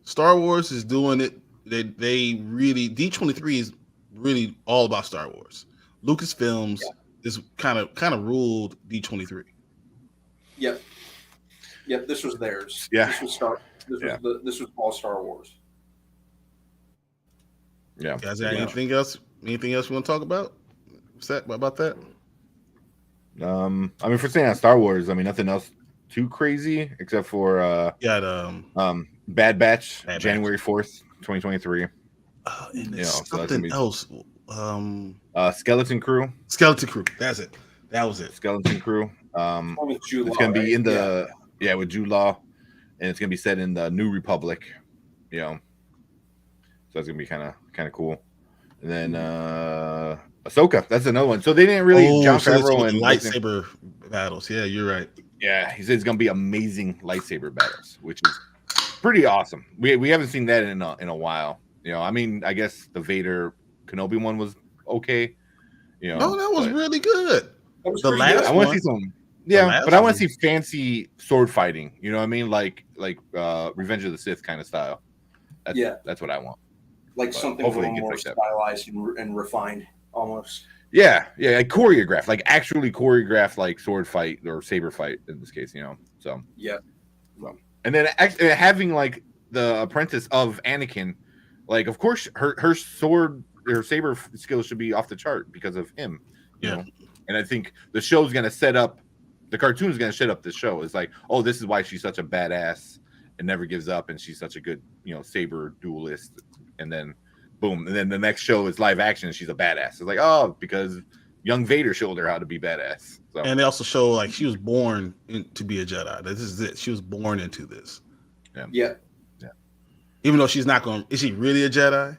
Star Wars is doing it. They really, D23 is really all about Star Wars. Lucasfilms is kind of ruled D23. Yep. This was theirs. Yeah. This was all Star Wars. Yeah. Guys, anything else? Anything else we want to talk about? About that? I mean, for saying on Star Wars, I mean, nothing else too crazy except for Bad Batch, January 4th, 2023. And something else. Skeleton Crew. Skeleton Crew. That's it. That was it. Skeleton Crew. It's gonna be in the with Jude Law, and it's gonna be set in the New Republic. So that's gonna be kind of cool. And then Ahsoka, that's another one. So they didn't really Jon Favreau and lightsaber battles. Yeah, you're right. Yeah, he said it's gonna be amazing lightsaber battles, which is pretty awesome. We haven't seen that in a while. I mean, I guess the Vader Kenobi one was okay. No, that was really good. The last I want to see some. Yeah, but I want to see fancy sword fighting. You know what I mean? Like Revenge of the Sith kind of style. That's what I want. Like something a little more stylized and refined, almost. Yeah, like choreographed, like actually choreographed, like sword fight or saber fight in this case. So yeah. And then having like the apprentice of Anakin, like of course her sword, her saber skills should be off the chart because of him. You know? And I think the show's gonna set up, the cartoon's gonna set up the show. It's like, oh, this is why she's such a badass and never gives up, and she's such a good, saber duelist. And then, boom, and then the next show is live action, and she's a badass. It's like, oh, because young Vader showed her how to be badass. So. And they also show like she was born to be a Jedi. This is it. She was born into this. Yeah. Even though she's not going, is she really a Jedi?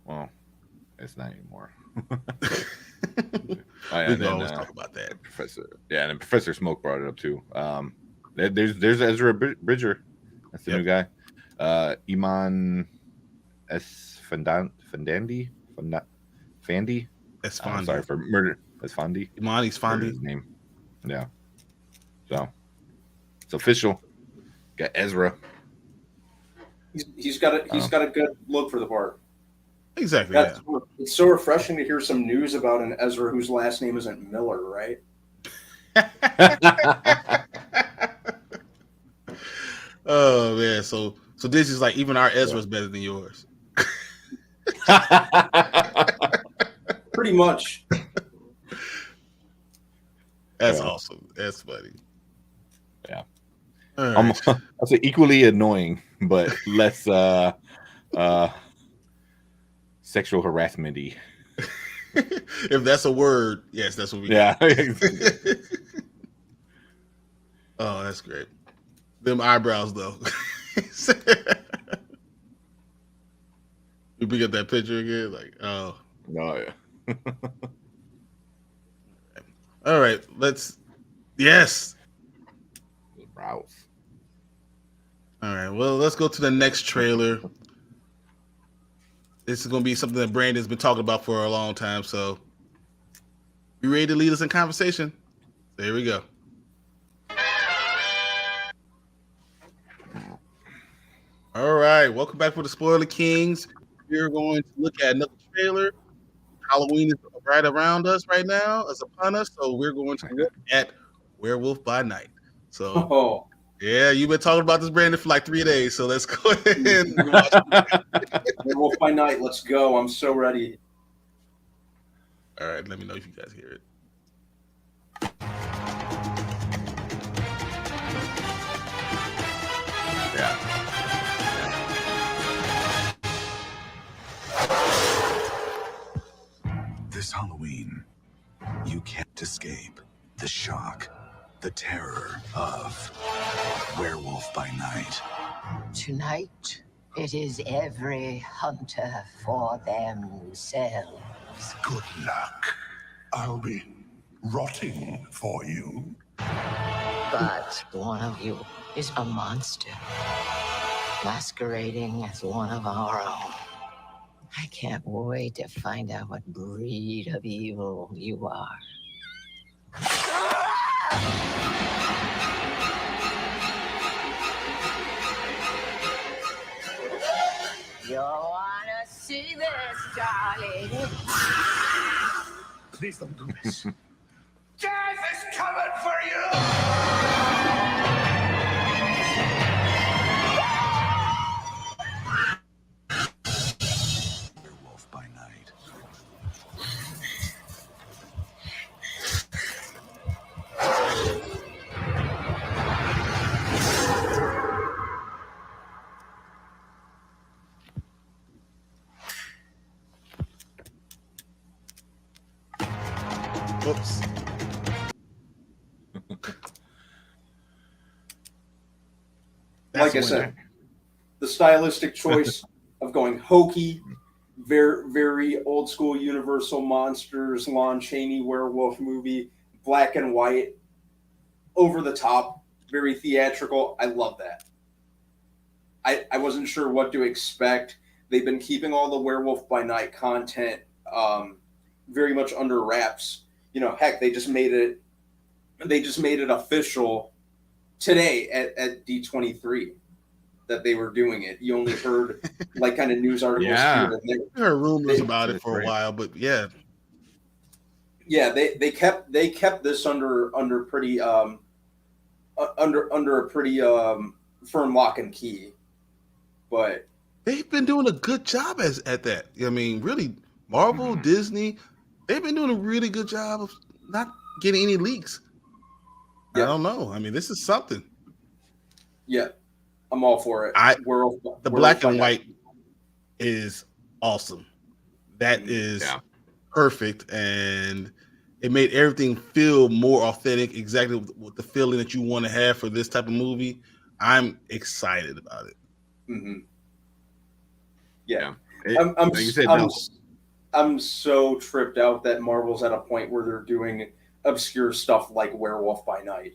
Well, it's not anymore. We can always talk about that. And then Professor Smoke brought it up too. There's Ezra Bridger. That's the new guy. Iman Fandandi. I'm sorry for murder. Esfandi. Iman Esfandi. His name. Yeah. So it's official. Got Ezra. He's got a good look for the part. Exactly. It's so refreshing to hear some news about an Ezra whose last name isn't Miller, right? Oh man, so this is like, even our Ezra's better than yours. Pretty much. That's awesome. That's funny. Yeah. Right. I'll say equally annoying, but less sexual harassment-y. If that's a word, yes, that's what we got. Oh, that's great. Them eyebrows though. We bring up that picture again, like, oh no, yeah. All right, yes. Brows. All right, well, let's go to the next trailer. This is going to be something that Brandon's been talking about for a long time, so you ready to lead us in conversation? There we go. All All right, welcome back for the Spoiler Kings. We're going to look at another trailer. Halloween is right around us right now, it's upon us, so we're going to look at Werewolf by Night. So, yeah, you've been talking about this, Brandon, for like 3 days, so let's go ahead and watch it. Werewolf by Night, let's go. I'm so ready. All right, let me know if you guys hear it. Yeah. This Halloween, you can't escape the shock, the terror of Werewolf by Night. Tonight, it is every hunter for themselves. Good luck. I'll be rotting for you. But one of you is a monster, masquerading as one of our own. I can't wait to find out what breed of evil you are. You wanna see this, darling? Please don't do this. Death is coming for you! Werewolf by Night. Whoops. Like I said, the stylistic choice of going hokey, very, very old school Universal Monsters, Lon Chaney werewolf movie, black and white, over the top, very theatrical. I love that. I wasn't sure what to expect. They've been keeping all the Werewolf by Night content very much under wraps. You know, heck, they just made it official today at D23 that they were doing it. You only heard like kind of news articles here and there. I heard rumors about it for a while, but yeah. Yeah, they kept this under pretty under a pretty firm lock and key. But they've been doing a good job at that. I mean, really, Marvel, Disney, they've been doing a really good job of not getting any leaks. Yeah. I don't know. I mean, this is something. Yeah, I'm all for it. The black and white is awesome. That is perfect, and it made everything feel more authentic. Exactly with the feeling that you want to have for this type of movie. I'm excited about it. Mm-hmm. Yeah, yeah. I'm so tripped out that Marvel's at a point where they're doing obscure stuff like Werewolf by Night.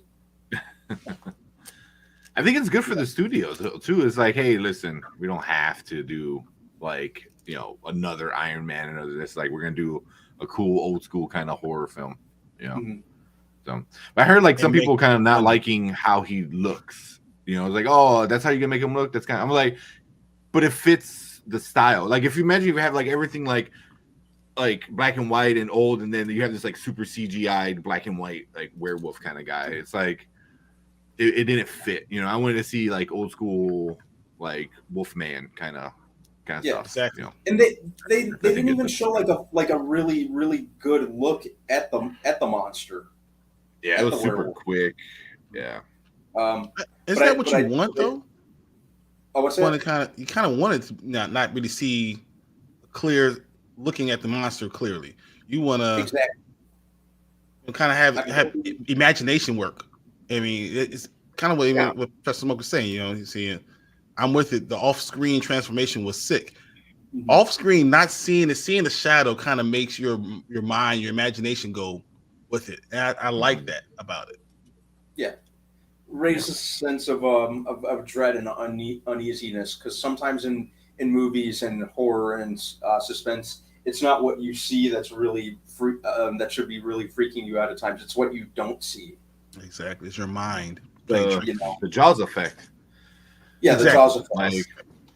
I think it's good for the studios too. It's like, hey, listen, we don't have to do like, you know, another Iron Man, another this. Like, we're gonna do a cool old school kind of horror film, you know. So, but I heard like some people kind of not liking how he looks. You know, it's like, oh, that's how you're gonna make him look. That's kind of, I'm like, but it fits the style. Like, if you imagine if you have like everything like black and white and old, and then you have this like super CGI'd black and white like werewolf kind of guy. It's like it didn't fit. You know, I wanted to see like old school like Wolfman kind of stuff. Exactly. You know? And they didn't even show like a really, really good look at the monster. Yeah, it was super quick. Yeah. Is that what you want though? Oh, what's that? You kind of wanted to not really see clear looking at the monster clearly. You want to kind of have imagination work. I mean, it's kind of what Professor Smoke was saying. You know, he's saying, I'm with it. The off-screen transformation was sick. Mm-hmm. Off-screen, not seeing the shadow kind of makes your mind, your imagination go with it. And I like that about it. Yeah. Raises a sense of dread and uneasiness, because sometimes in movies and horror and suspense, it's not what you see that's really that should be really freaking you out at times. It's what you don't see. Exactly, it's your mind. The Jaws effect. Yeah, exactly. The Jaws effect. Like,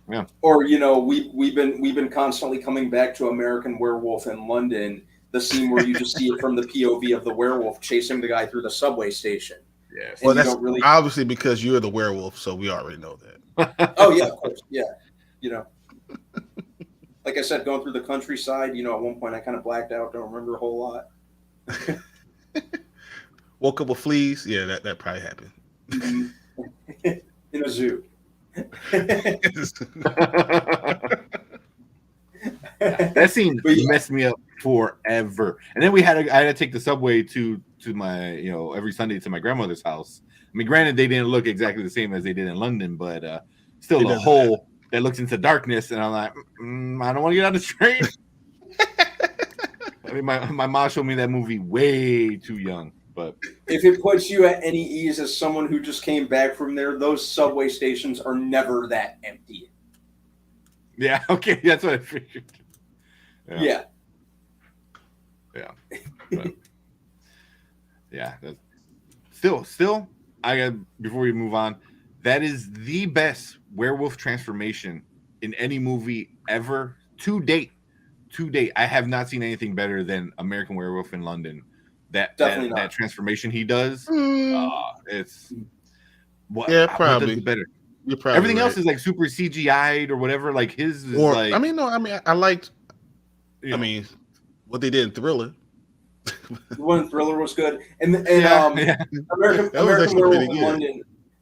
Yeah. Or we've been constantly coming back to American Werewolf in London, the scene where you just see it from the POV of the werewolf chasing the guy through the subway station. Yes. Well, that's obviously because you're the werewolf, so we already know that. Oh yeah, of course, yeah. Like I said, going through the countryside, at one point I kind of blacked out, don't remember a whole lot. Woke up with fleas. Yeah, that probably happened. In a zoo. That scene messed me up forever. And then I had to take the subway to my, every Sunday to my grandmother's house. I mean, granted, they didn't look exactly the same as they did in London, but still a hole that looks into darkness. And I'm like, I don't want to get on the train. I mean, my mom showed me that movie way too young. But if it puts you at any ease as someone who just came back from there, those subway stations are never that empty. Yeah, okay, that's what I figured. Yeah. But, yeah. Still, I got before we move on, that is the best werewolf transformation in any movie ever to date. I have not seen anything better than American Werewolf in London. That transformation he does, it's probably what does it better. You're probably Everything right. else is like super CGI'd or whatever. Like his is like. I liked. I mean, what they did in Thriller. The one in Thriller was good, and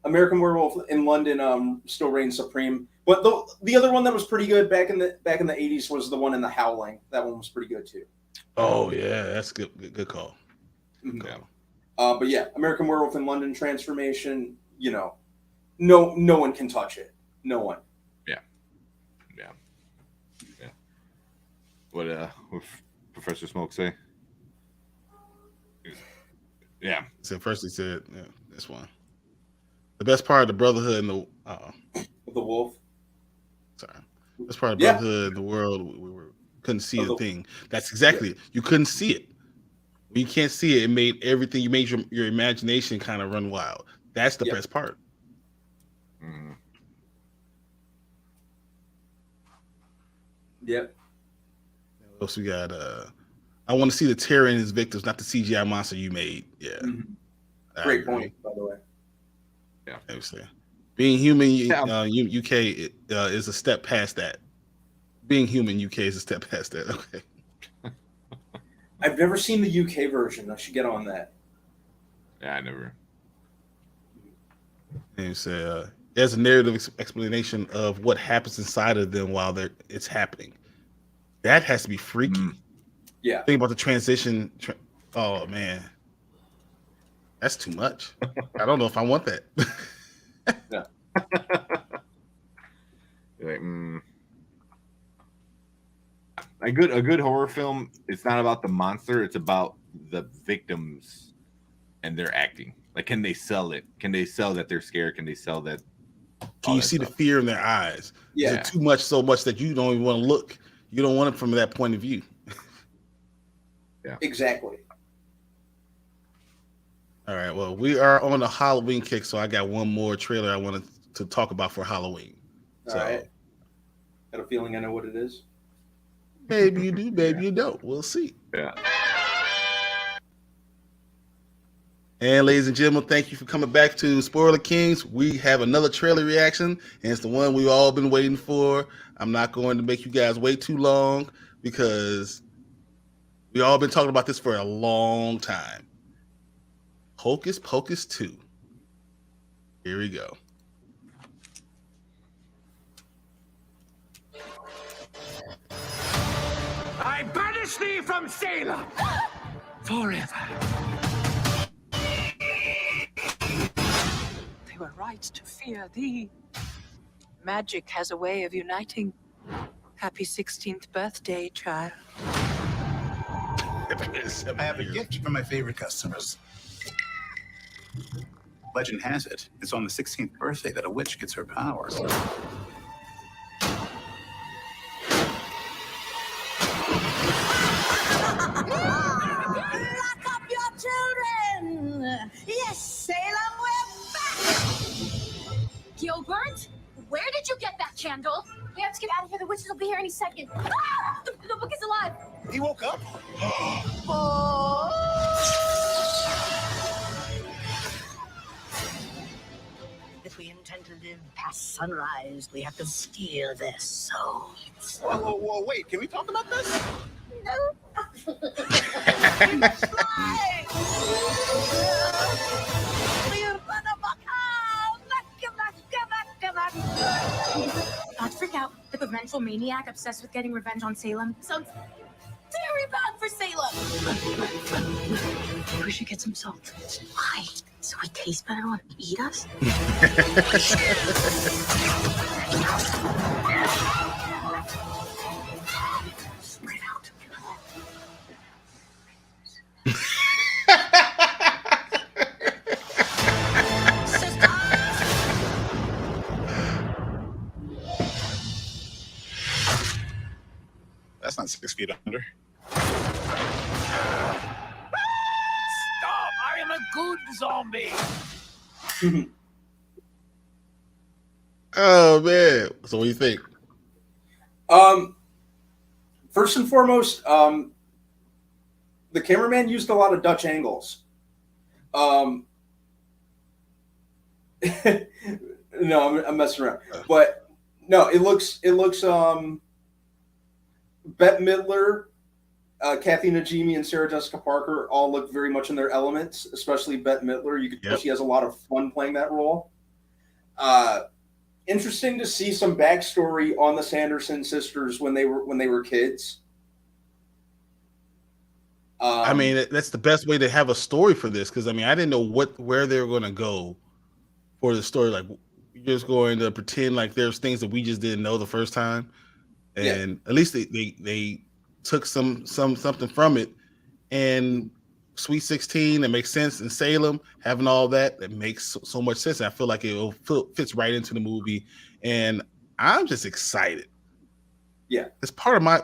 American Werewolf in London still reigns supreme. But the other one that was pretty good back in the 80s was the one in The Howling. That one was pretty good too. Oh yeah, that's good call. Mm-hmm. Yeah. But yeah, American Werewolf in London transformation. No one can touch it. No one. Yeah. What Professor Smoke say? Yeah. So first he said, this one. The best part of the Brotherhood in the wolf. Sorry. Best part of Brotherhood in the world, we couldn't see the thing. That's exactly it. You couldn't see it. When you can't see it, it made everything. You made your imagination kind of run wild. That's the best part. Mm. Yep. What else we got? I want to see the terror in his victims, not the CGI monster you made. Yeah. Mm-hmm. Great point, by the way. Yeah. Obviously. Being human, UK is a step past that. Being human, UK is a step past that. Okay. I've never seen the UK version. I should get on that. Yeah, I never. And you say there's a narrative explanation of what happens inside of them while it's happening. That has to be freaky. Yeah. Think about the transition. Oh man, that's too much. I don't know if I want that. Yeah. Like, a good horror film. It's not about the monster. It's about the victims and their acting. Like, can they sell it? Can they sell that they're scared? Can they sell that? Can you see the fear in their eyes? Yeah. Is it too much, so much that you don't even want to look? You don't want it from that point of view. Yeah. Exactly. All right. Well, we are on a Halloween kick, so I got one more trailer I wanted to talk about for Halloween. All right. Got a feeling I know what it is. Maybe you do, maybe you don't. We'll see. Yeah. And ladies and gentlemen, thank you for coming back to Spoiler Kings. We have another trailer reaction, and it's the one we've all been waiting for. I'm not going to make you guys wait too long because we all been talking about this for a long time. Hocus Pocus 2. Here we go. I banish thee from Salem forever. They were right to fear thee. Magic has a way of uniting. Happy 16th birthday, child. I have a gift for my favorite customers. Legend has it, it's on the 16th birthday that a witch gets her powers. Lock up your children! Yes, Salem, we're back! Gilbert? Where did you get that candle? We have to get out of here. The witches will be here any second. Ah! The book is alive. He woke up. If we intend to live past sunrise, we have to steal their souls. Whoa, wait. Can we talk about this? No. Not to freak out. The provincial maniac obsessed with getting revenge on Salem. Sounds very bad for Salem. We should get some salt. Why? So we taste better when they eat us? Spread out. That's not 6 feet under. Stop! I am a good zombie. Oh man! So what do you think? First and foremost, the cameraman used a lot of Dutch angles. No, I'm messing around, but no, it looks. Bette Midler, Kathy Najimy, and Sarah Jessica Parker all look very much in their elements, especially Bette Midler. You can tell she has a lot of fun playing that role. Interesting to see some backstory on the Sanderson sisters when they were kids. I mean, that's the best way to have a story for this, because I mean, I didn't know where they were going to go for the story. Like, you're just going to pretend like there's things that we just didn't know the first time. And at least they took something from it. And Sweet 16, that makes sense. In Salem, having all that makes so much sense. I feel like it fits right into the movie, and I'm just excited. Yeah, it's part of my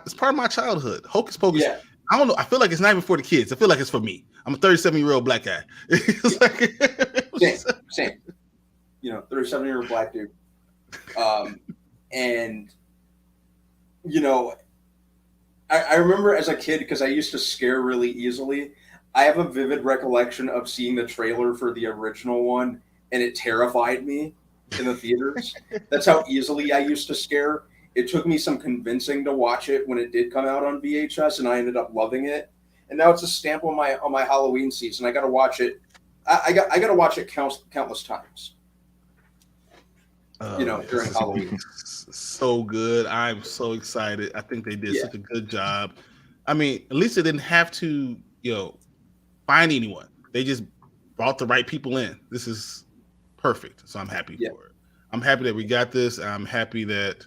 childhood. Hocus Pocus. Yeah. I don't know. I feel like it's not even for the kids. I feel like it's for me. I'm a 37-year-old black guy. Same. 37-year-old black dude. And I remember as a kid, because I used to scare really easily, I have a vivid recollection of seeing the trailer for the original one, and it terrified me in the theaters. That's how easily I used to scare. It took me some convincing to watch it when it did come out on VHS, and I ended up loving it. And now it's a stamp on my Halloween season. I got to watch it. I got to watch it countless times. During Halloween. So good. I'm so excited. I think they did such a good job. I mean, at least they didn't have to, find anyone. They just brought the right people in. This is perfect. So I'm happy for it. I'm happy that we got this. I'm happy that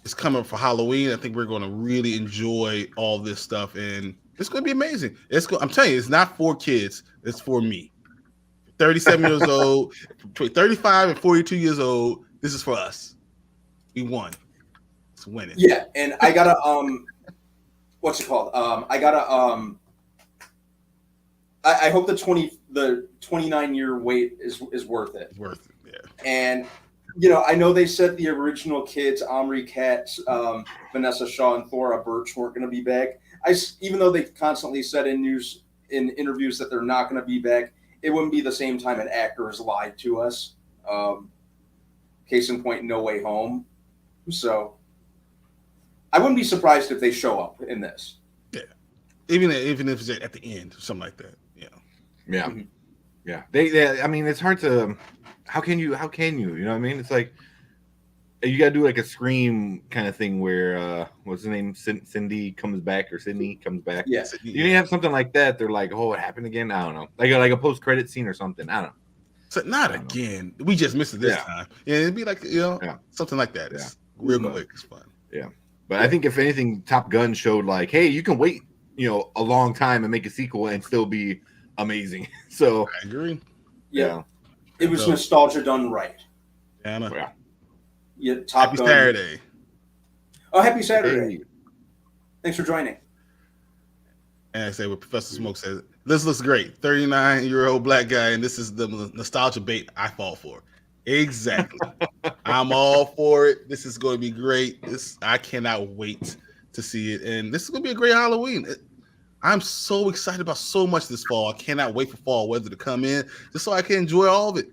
it's coming for Halloween. I think we're going to really enjoy all this stuff, and it's going to be amazing. I'm telling you, it's not for kids. It's for me. 37 years old, between 35 and 42 years old. This is for us. We won. It's winning. Yeah, and I gotta what's it called? I hope the 29-year wait is worth it. Worth it, yeah. And I know they said the original kids, Omri Katz, Vanessa Shaw, and Thora Birch weren't going to be back. Even though they constantly said in interviews that they're not going to be back, it wouldn't be the same time an actor has lied to us. Case in point, No Way Home. So I wouldn't be surprised if they show up in this. Yeah, even if it's at the end or something like that. Yeah, yeah. They. I mean, it's hard to. How can you? You know what I mean? It's like you gotta do like a Scream kind of thing where what's the name? Sydney comes back. Yeah, you need to have something like that. They're like, oh, it happened again. I don't know, like a post credit scene or something. I don't know. So not again. We just missed it this time. Yeah, it'd be like something like that. It's real quick. It's fun. Yeah, but I think if anything, Top Gun showed like, hey, you can wait, a long time and make a sequel and still be amazing. So I agree. Yeah, it was nostalgia done right. Yeah. Yeah, Top Happy Gun. Saturday. Oh, happy Saturday. Hey. Thanks for joining. And I say what Professor Smoke says, this looks great. 39-year-old black guy, and this is the nostalgia bait I fall for. Exactly. I'm all for it. This is going to be great. I cannot wait to see it, and this is going to be a great Halloween. I'm so excited about so much this fall. I cannot wait for fall weather to come in, just so I can enjoy all of it.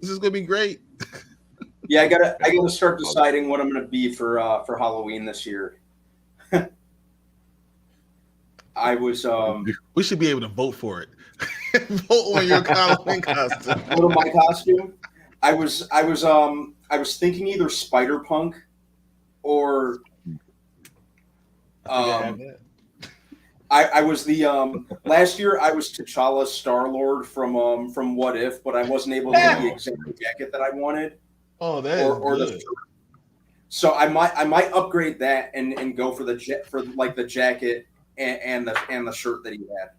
This is going to be great. Yeah, I gotta start deciding what I'm gonna be for Halloween this year. I was we should be able to vote for it. Vote on your Halloween costume. Vote on my costume. I was thinking either Spider-Punk or I was the last year I was T'Challa Star-Lord from What If, but I wasn't able to get the exact jacket that I wanted. Oh, that is good. So I might upgrade that and go for the jacket and the shirt that he had.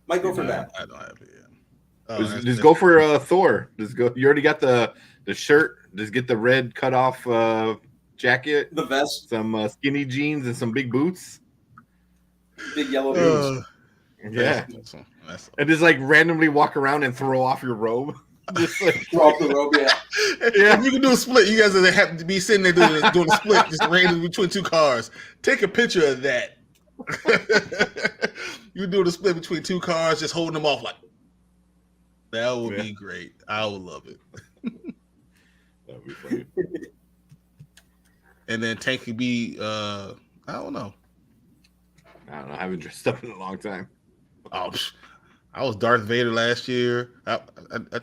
Might go for that. I don't have it. Just go for Thor. Just go. You already got the shirt. Just get the red cut off jacket, the vest, some skinny jeans, and some big boots. Big yellow boots. Yeah. And just like randomly walk around and throw off your robe. Just like throw off the robe, yeah. You can do a split. You guys have to be sitting there doing a split, just randomly between two cars. Take a picture of that. You do the split between two cars, just holding them off like that would be great. I would love it. That would be funny. And then Tank could be I don't know. I haven't dressed up in a long time. Oh, I was Darth Vader last year. I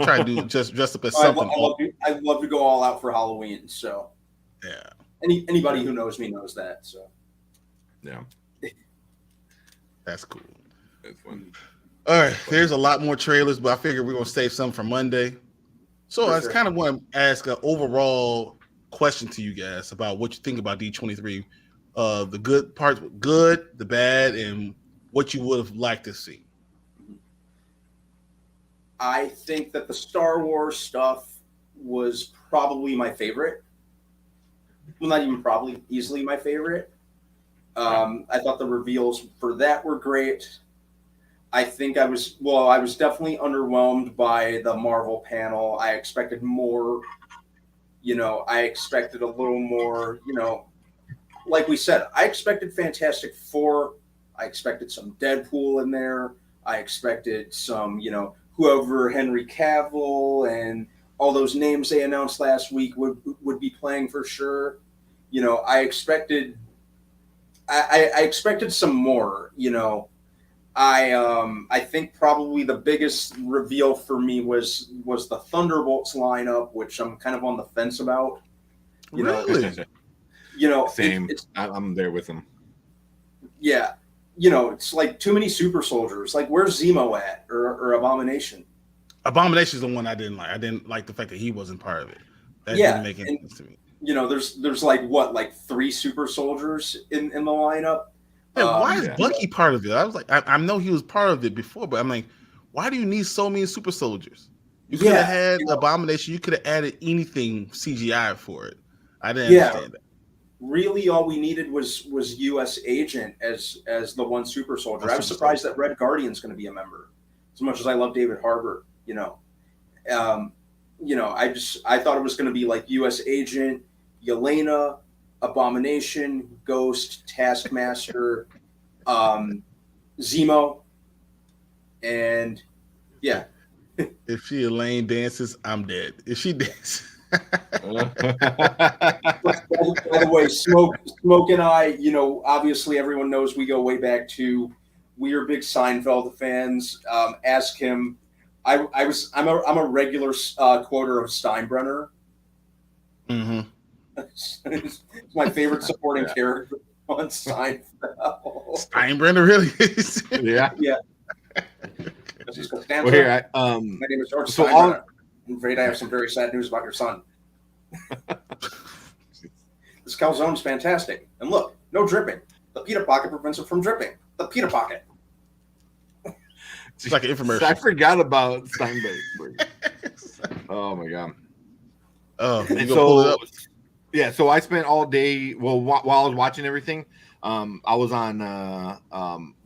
try to do just dress up as something. I love to go all out for Halloween. So yeah, anybody who knows me knows that. So yeah, that's cool. That's fun. All right, there's a lot more trailers, but I figured we're gonna save some for Monday. So I just kind of want to ask an overall question to you guys about what you think about D23, the good parts, the bad, and what you would have liked to see. I think that the Star Wars stuff was probably my favorite. Well, not even probably, easily my favorite. I thought the reveals for that were great. I think I was definitely underwhelmed by the Marvel panel. I expected more, I expected a little more, like we said, I expected Fantastic Four. I expected some Deadpool in there. I expected some, whoever Henry Cavill and all those names they announced last week would be playing for sure. I expected some more, I think probably the biggest reveal for me was the Thunderbolts lineup, which I'm kind of on the fence about. Really? Same. I'm there with them. Yeah. It's like too many super soldiers. Like, where's Zemo at or Abomination? Abomination is the one I didn't like. I didn't like the fact that he wasn't part of it. That didn't make any sense to me. There's like 3 super soldiers in the lineup. Man, why is Bucky part of it? I was like, I know he was part of it before, but I'm like, why do you need so many super soldiers? You could have had Abomination. You could have added anything CGI for it. I didn't understand that. Really, all we needed was U.S. Agent as the one super soldier. I was surprised that Red Guardian's going to be a member. As much as I love David Harbour, I thought it was going to be like U.S. Agent, Yelena, Abomination, Ghost, Taskmaster, Zemo, and yeah. If she Elaine dances, I'm dead. If she dances. By the way, Smoke and I, obviously everyone knows we go way back to. We are big Seinfeld fans. Ask him. I'm a regular quoter of Steinbrenner. Mm-hmm. It's my favorite supporting character on Seinfeld. Steinbrenner really is. Yeah. Yeah. Well, here, my name is George Steinbrenner. I'm afraid I have some very sad news about your son. This calzone is fantastic. And look, no dripping. The pita pocket prevents it from dripping. The pita pocket. It's like an infomercial. I forgot about Steinberg. Oh my god. Oh, and so yeah, so I spent all day. Well, while I was watching everything, I was on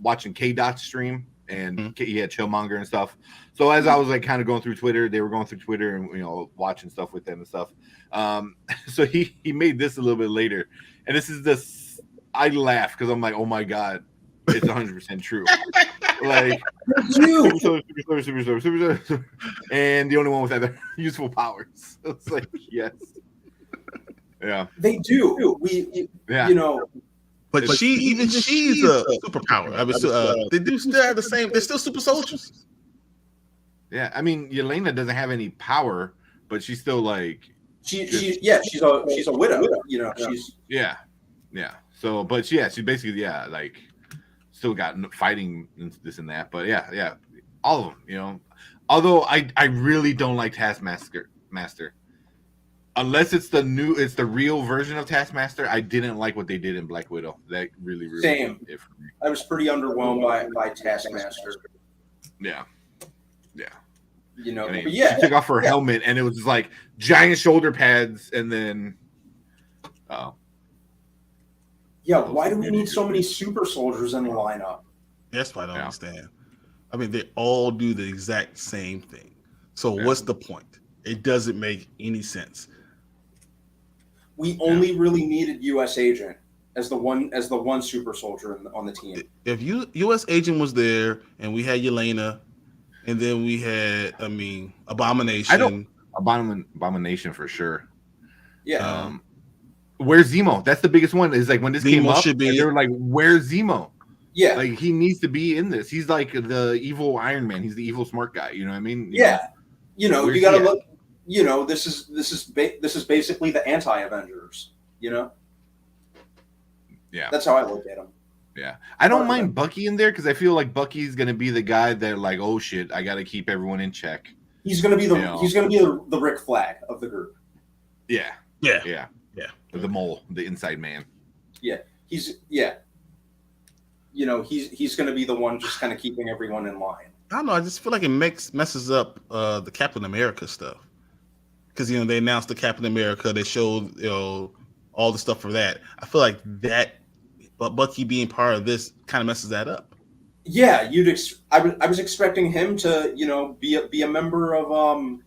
watching K-Dot's stream. and he had Killmonger and stuff. So as I was like kind of going through Twitter, they were going through Twitter and watching stuff with them and stuff. So he made this a little bit later, and this is this. I laugh because I'm like, oh my god, it's 100% true. Like super, and the only one with other useful powers. It's like yes, yeah, they do. But she's a superpower. I mean, they do still have the same. They're still super soldiers. Yeah, I mean, Yelena doesn't have any power, but she's still like she's a widow. She's So, but she basically like still got fighting and this and that. But yeah, all of them. Although I really don't like Taskmaster. Unless it's the real version of Taskmaster, I didn't like what they did in Black Widow. That really same. Did it for me. I was pretty underwhelmed by Taskmaster. Yeah. But she took off her helmet, and it was just like giant shoulder pads, and then why do we need so many super soldiers in the lineup? That's what I don't understand. I mean, they all do the exact same thing. So what's the point? It doesn't make any sense. We only really needed U.S. Agent as the one super soldier on the team. If U.S. Agent was there, and we had Yelena, and then we had, Abomination. Abomination for sure. Yeah. Where's Zemo? That's the biggest one. Is like when this came up, they were like, "Where's Zemo?" Yeah, like he needs to be in this. He's like the evil Iron Man. He's the evil smart guy. You know what I mean? You gotta look. This is basically the anti-Avengers. Yeah, that's how I look at him. Yeah, I don't mind Bucky in there because I feel like Bucky's gonna be the guy that like, oh shit, I gotta keep everyone in check. He's gonna be the Rick Flag of the group. Yeah. The mole, the inside man. Yeah, he's going to be the one just kind of keeping everyone in line. I don't know. I just feel like it messes up the Captain America stuff because they announced the Captain America. They showed all the stuff for that. I feel like that, but Bucky being part of this kind of messes that up. Yeah, I was expecting him to be a member of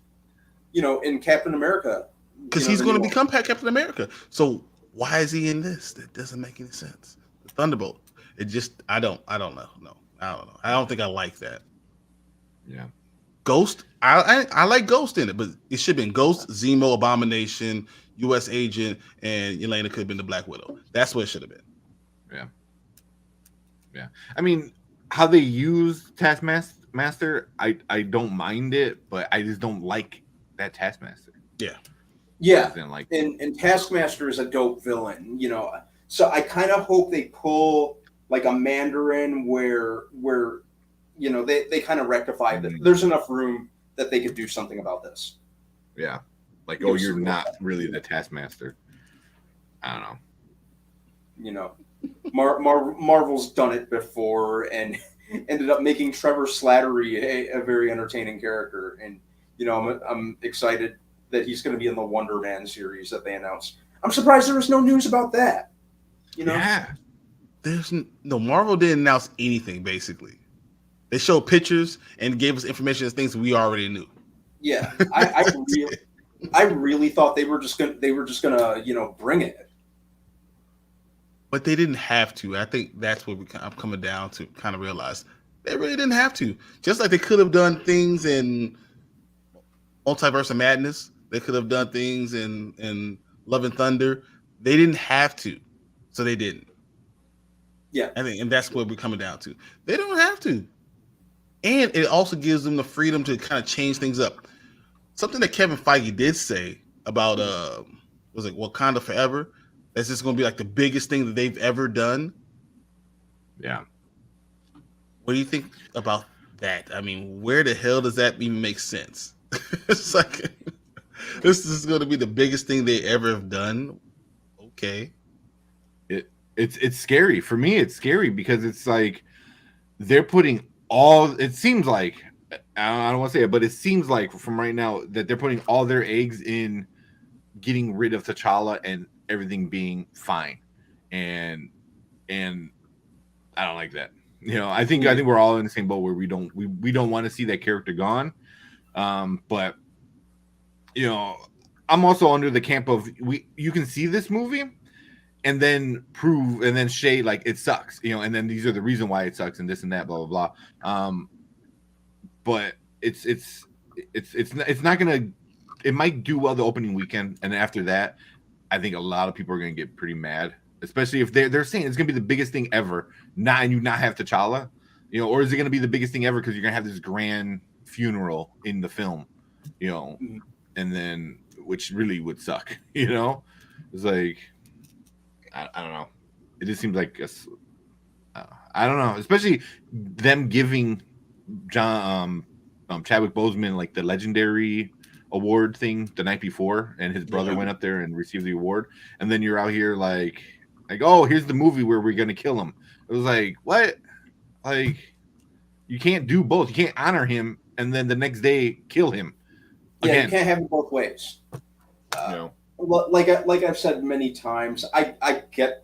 in Captain America. Because he's going to become Captain America. So why is he in this? That doesn't make any sense. The Thunderbolt. It just I don't know. No, I don't know. I don't think I like that. Yeah. Ghost. I like Ghost in it, but it should have been Ghost, Zemo, Abomination, U.S. Agent, and Yelena could have been the Black Widow. That's what it should have been. Yeah. I mean, how they use Taskmaster, I don't mind it, but I just don't like that Taskmaster. Yeah, and Taskmaster is a dope villain, So I kind of hope they pull like a Mandarin where they kind of rectify that. There's enough room that they could do something about this. Yeah, like you're not really the Taskmaster. I don't know. Marvel's done it before and ended up making Trevor Slattery a very entertaining character, and I'm excited that he's going to be in the Wonder Man series that they announced. I'm surprised there was no news about that. Yeah. There's Marvel didn't announce anything basically. They showed pictures and gave us information as things we already knew. Yeah, I really thought they were just gonna bring it. But they didn't have to. I think that's what I'm coming down to kind of realize. They really didn't have to. Just like they could have done things in Multiverse of Madness. They could have done things in Love and Thunder. They didn't have to, so they didn't. Yeah, and that's what we're coming down to. They don't have to, and it also gives them the freedom to kind of change things up. Something that Kevin Feige did say about was it Wakanda Forever? That's just going to be like the biggest thing that they've ever done. Yeah. What do you think about that? I mean, where the hell does that even make sense? It's like this is going to be the biggest thing they ever have done. Okay, it's scary for me. It's scary because it's like they're putting all. It seems like I don't want to say it, but it seems like from right now that they're putting all their eggs in getting rid of T'Challa and everything being fine, and I don't like that. You know, I think we're all in the same boat where we don't want to see that character gone. But you know, I'm also under the camp of you can see this movie and then say like it sucks, you know, and then these are the reason why it sucks and this and that, blah blah blah. But it's not gonna. It might do well the opening weekend, and after that, I think a lot of people are gonna get pretty mad, especially if they're saying it's gonna be the biggest thing ever, and you not have T'Challa, you know, or is it gonna be the biggest thing ever because you're gonna have this grand funeral in the film, you know, and then which really would suck, you know. It's like I don't know. It just seems like I don't know, especially them giving Chadwick Boseman like the legendary award thing the night before, and his brother went up there and received the award, and then you're out here like oh, here's the movie where we're gonna kill him. It was like, what? Like, you can't do both. You can't honor him and then the next day kill him. Yeah, you can't have it both ways. No. Like I've said many times, I get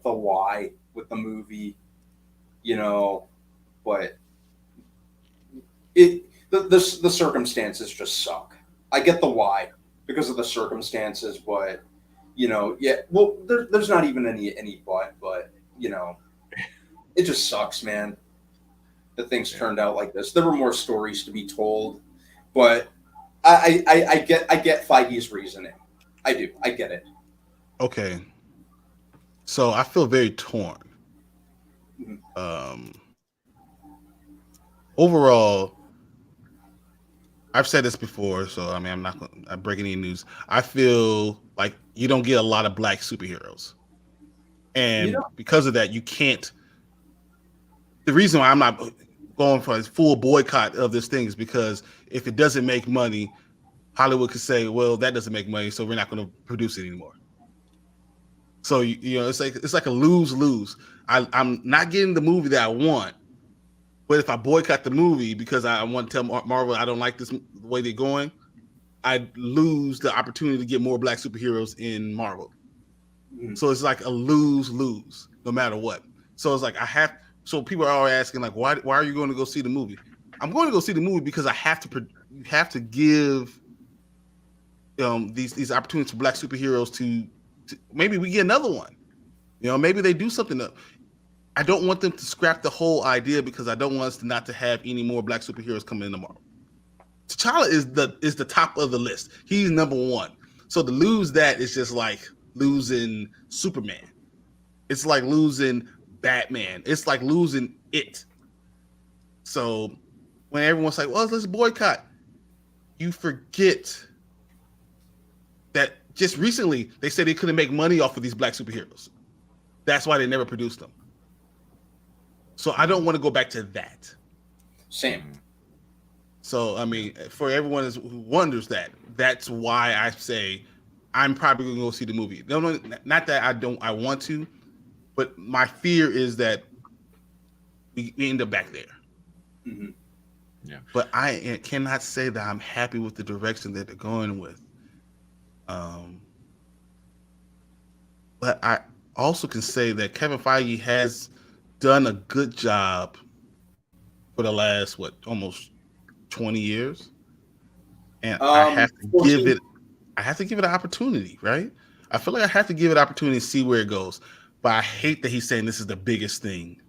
the why with the movie, you know, but the circumstances just suck. I get the why because of the circumstances, but you know, yeah. Well, there's not even any but you know, it just sucks, man. That things turned out like this. There were more stories to be told, but I get Feige's reasoning. I do. I get it. Okay. So I feel very torn. Overall, I've said this before, so I mean, I'm not breaking any news. I feel like you don't get a lot of black superheroes, and because of that, you can't. The reason why I'm not going for a full boycott of this thing is because if it doesn't make money, Hollywood could say, "Well, that doesn't make money, so we're not going to produce it anymore." So you know, it's like a lose-lose. I'm not getting the movie that I want. But if I boycott the movie because I want to tell Marvel I don't like this the way they're going, I lose the opportunity to get more black superheroes in Marvel. So it's like a lose-lose no matter what. So it's like so people are asking like, why are you going to go see the movie? I'm going to go see the movie because I have to. You have to give these opportunities for black superheroes to maybe we get another one. You know, maybe they do something up. I don't want them to scrap the whole idea because I don't want us not to have any more black superheroes coming in tomorrow. T'Challa is the top of the list. He's number one. So to lose that is just like losing Superman. It's like losing Batman. It's like losing it. So when everyone's like, well, let's boycott, you forget that just recently they said they couldn't make money off of these black superheroes. That's why they never produced them. So I don't want to go back to that. Same. So I mean, for everyone who wonders that's why I say I'm probably going to go see the movie. No, not that I want to, but my fear is that we end up back there. Mm-hmm. Yeah. But I cannot say that I'm happy with the direction that they're going with. But I also can say that Kevin Feige has done a good job for the last almost 20 years, and I have to give it an opportunity, right? I feel like I have to give it an opportunity to see where it goes, but I hate that he's saying this is the biggest thing.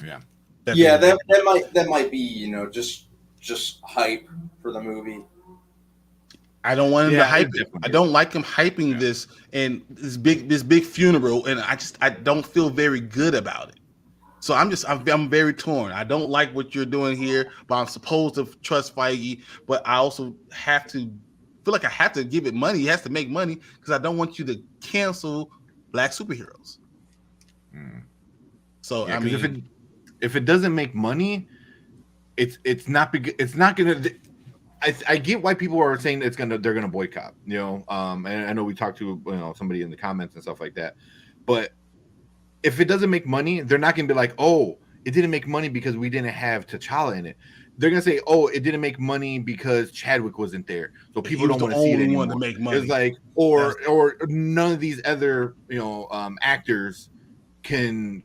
Yeah, that might be, you know, just hype for the movie. I don't want him to hype it. I don't like him hyping this and this big funeral, and I don't feel very good about it. So I'm very torn. I don't like what you're doing here, but I'm supposed to trust Feige, but I also feel like I have to give it money. He has to make money because I don't want you to cancel black superheroes. So I mean, if it doesn't make money, it's not gonna. I get why people are saying they're gonna boycott, you know. And I know we talked to somebody in the comments and stuff like that, but if it doesn't make money, they're not gonna be like, oh, it didn't make money because we didn't have T'Challa in it. They're gonna say, oh, it didn't make money because Chadwick wasn't there, so people don't want to see it anymore. To make money. It's like, or none of these other actors can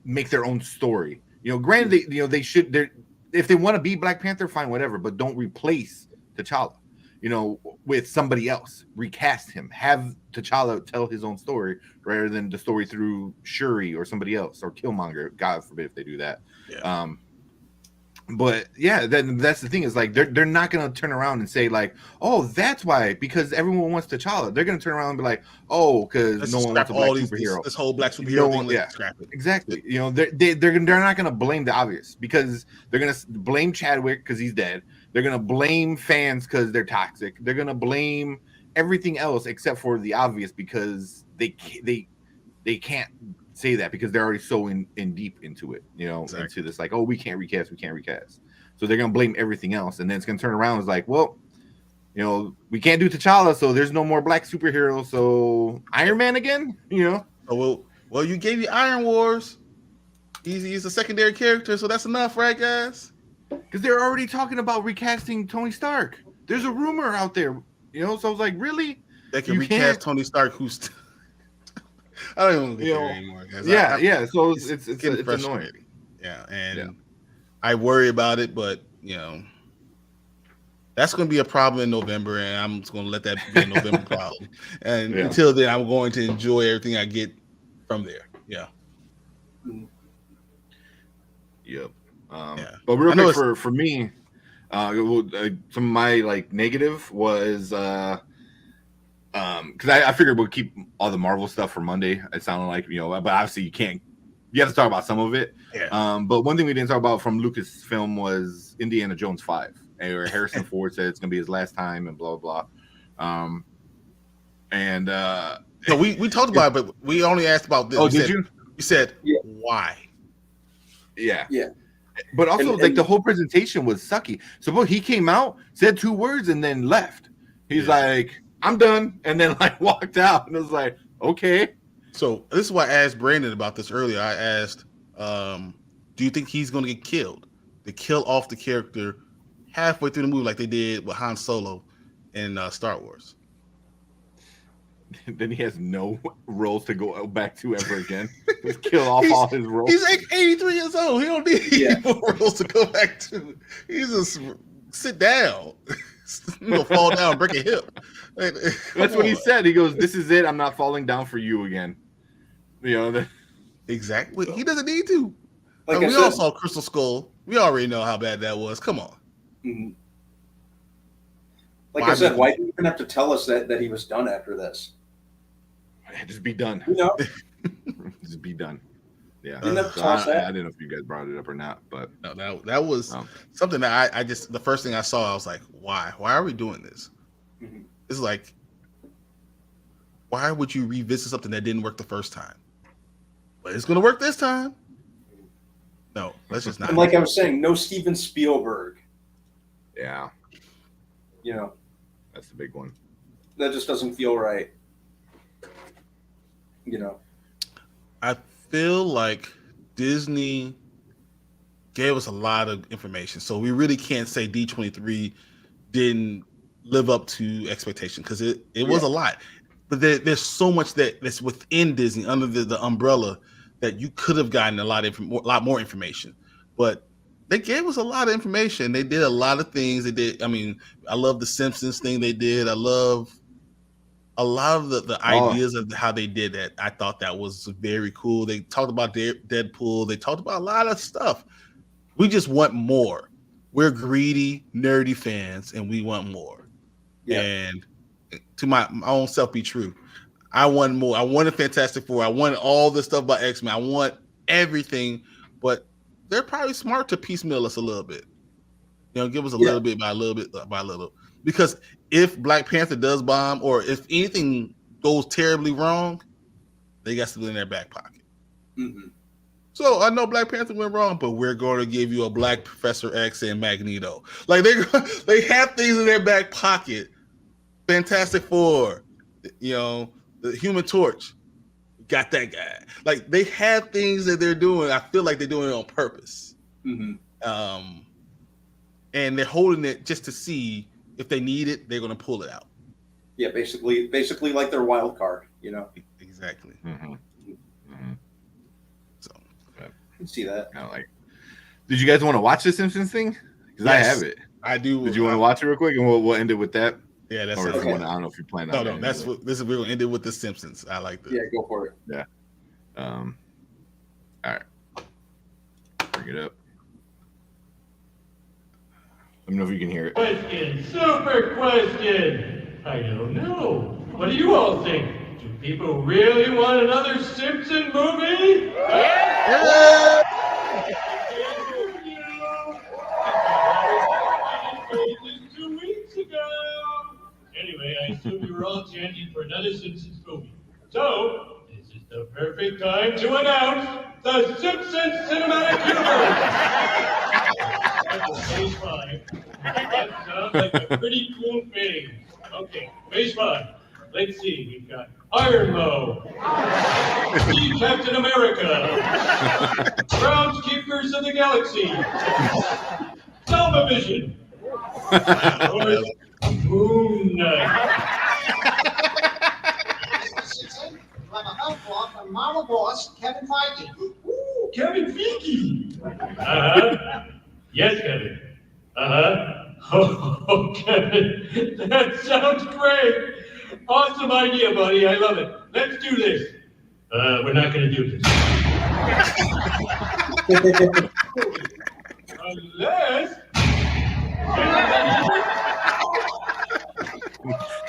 make their own story. You know, granted, they should. If they want to be Black Panther, fine, whatever. But don't replace T'Challa. You know, with somebody else. Recast him. Have T'Challa tell his own story rather than the story through Shuri or somebody else or Killmonger. God forbid if they do that. Yeah. But yeah, that's the thing is like they're not gonna turn around and say like, oh, that's why, because everyone wants T'Challa. They're gonna turn around and be like, oh, because no one wants a black superhero. This whole black superhero thing. Yeah, scrap it. Exactly. You know, they're not gonna blame the obvious because they're gonna blame Chadwick because he's dead. They're gonna blame fans because they're toxic. They're gonna blame everything else except for the obvious because they can't say that because they're already so in deep into it, you know, into this like, oh, we can't recast. So they're gonna blame everything else, and then it's gonna turn around. It's like, well, you know, we can't do T'Challa, so there's no more black superheroes. So Iron Man again, you know? Oh well, you gave me Iron Wars. He's a secondary character, so that's enough, right, guys? Because they're already talking about recasting Tony Stark. There's a rumor out there, you know. So I was like, really? They can recast Tony Stark, who's I don't even want to get there anymore, guys. Yeah. So it's annoying. Yeah, and I worry about it, but you know, that's going to be a problem in November, and I'm just going to let that be a November problem. And until then, I'm going to enjoy everything I get from there. Yeah. Yep. But real quick for me, some of my like negative was because I figured we'll keep all the Marvel stuff for Monday. It sounded like, you know, but obviously you have to talk about some of it. Yeah. But one thing we didn't talk about from Lucasfilm was Indiana Jones 5, where Harrison Ford said it's gonna be his last time and blah blah blah. So we talked about it, but we only asked about this. Oh, did you? You said why? Yeah. But also, like the whole presentation was sucky. So he came out, said 2 words, and then left. He's like, "I'm done," and then like walked out, and it was like, okay. So this is why I asked Brandon about this earlier. I asked, do you think he's going to get killed? They kill off the character halfway through the movie, like they did with Han Solo in Star Wars. Then he has no roles to go back to ever again. Just kill off all his roles. He's like 83 years old. He don't need more roles to go back to. He's just sit down. He'll fall down, break a hip. That's what he said. He goes, "This is it. I'm not falling down for you again." You know, exactly. He doesn't need to. Like we all saw Crystal Skull. We already know how bad that was. Come on. Mm-hmm. Like I said, why do you even have to tell us that he was done after this? Just be done. You know? Just be done. Yeah. I didn't know if you guys brought it up or not, but no, that was something that I just, the first thing I saw, I was like, why? Why are we doing this? Mm-hmm. It's like, why would you revisit something that didn't work the first time? But it's going to work this time. No, let's just not. And like I was saying, no Steven Spielberg. Yeah. You know, that's the big one. That just doesn't feel right. You know, I feel like Disney gave us a lot of information, so we really can't say D23 didn't live up to expectation because it was a lot. But there's so much that's within Disney under the umbrella that you could have gotten a lot more information. But they gave us a lot of information. They did a lot of things. They did. I mean, I love the Simpsons thing they did. I love a lot of the ideas of how they did that. I thought that was very cool. They talked about Deadpool. They talked about a lot of stuff. We just want more. We're greedy, nerdy fans, and we want more. Yeah. And to my own self be true. I want more. I wanted Fantastic Four. I wanted all this stuff about X-Men. I want everything, but they're probably smart to piecemeal us a little bit. You know, give us a little bit by a little bit by a little. Because if Black Panther does bomb, or if anything goes terribly wrong, they got something in their back pocket. Mm-hmm. So I know Black Panther went wrong, but we're going to give you a Black Professor X and Magneto. Like they have things in their back pocket. Fantastic Four, you know, the Human Torch, got that guy. Like they have things that they're doing. I feel like they're doing it on purpose. Mm-hmm. And they're holding it just to see if they need it, they're going to pull it out. Yeah, basically like their wild card, you know. Exactly. Mm-hmm. Mm-hmm. So, can see that. Kind of like. Did you guys want to watch the Simpsons thing? Because I have it. I do. Did you want to watch it real quick, and we'll end it with that? Yeah, that's or if okay. you want. I don't know if you plan on. No, that's what this is. We're gonna end it with the Simpsons. I like that. Yeah, go for it. Yeah. All right. Bring it up. Let me know if you can hear it. Question, super question. I don't know. What do you all think? Do people really want another Simpson movie? Yeah! 2 weeks ago. Anyway, I assume you were all chanting for another Simpsons movie. So, this is the perfect time to announce the Simpsons Cinematic Universe. Phase 5. That sounds like a pretty cool phase. Okay, phase 5. Let's see, we've got Iron Mo, Steve Captain America, Groundskeepers of the Galaxy, Vision, and of course, Moon Knight. Like a health blog from Marvel boss Kevin Feige. Ooh, Kevin Feige. Yes, Kevin. Oh, Kevin, that sounds great. Awesome idea, buddy. I love it. Let's do this. We're not going to do this. Unless.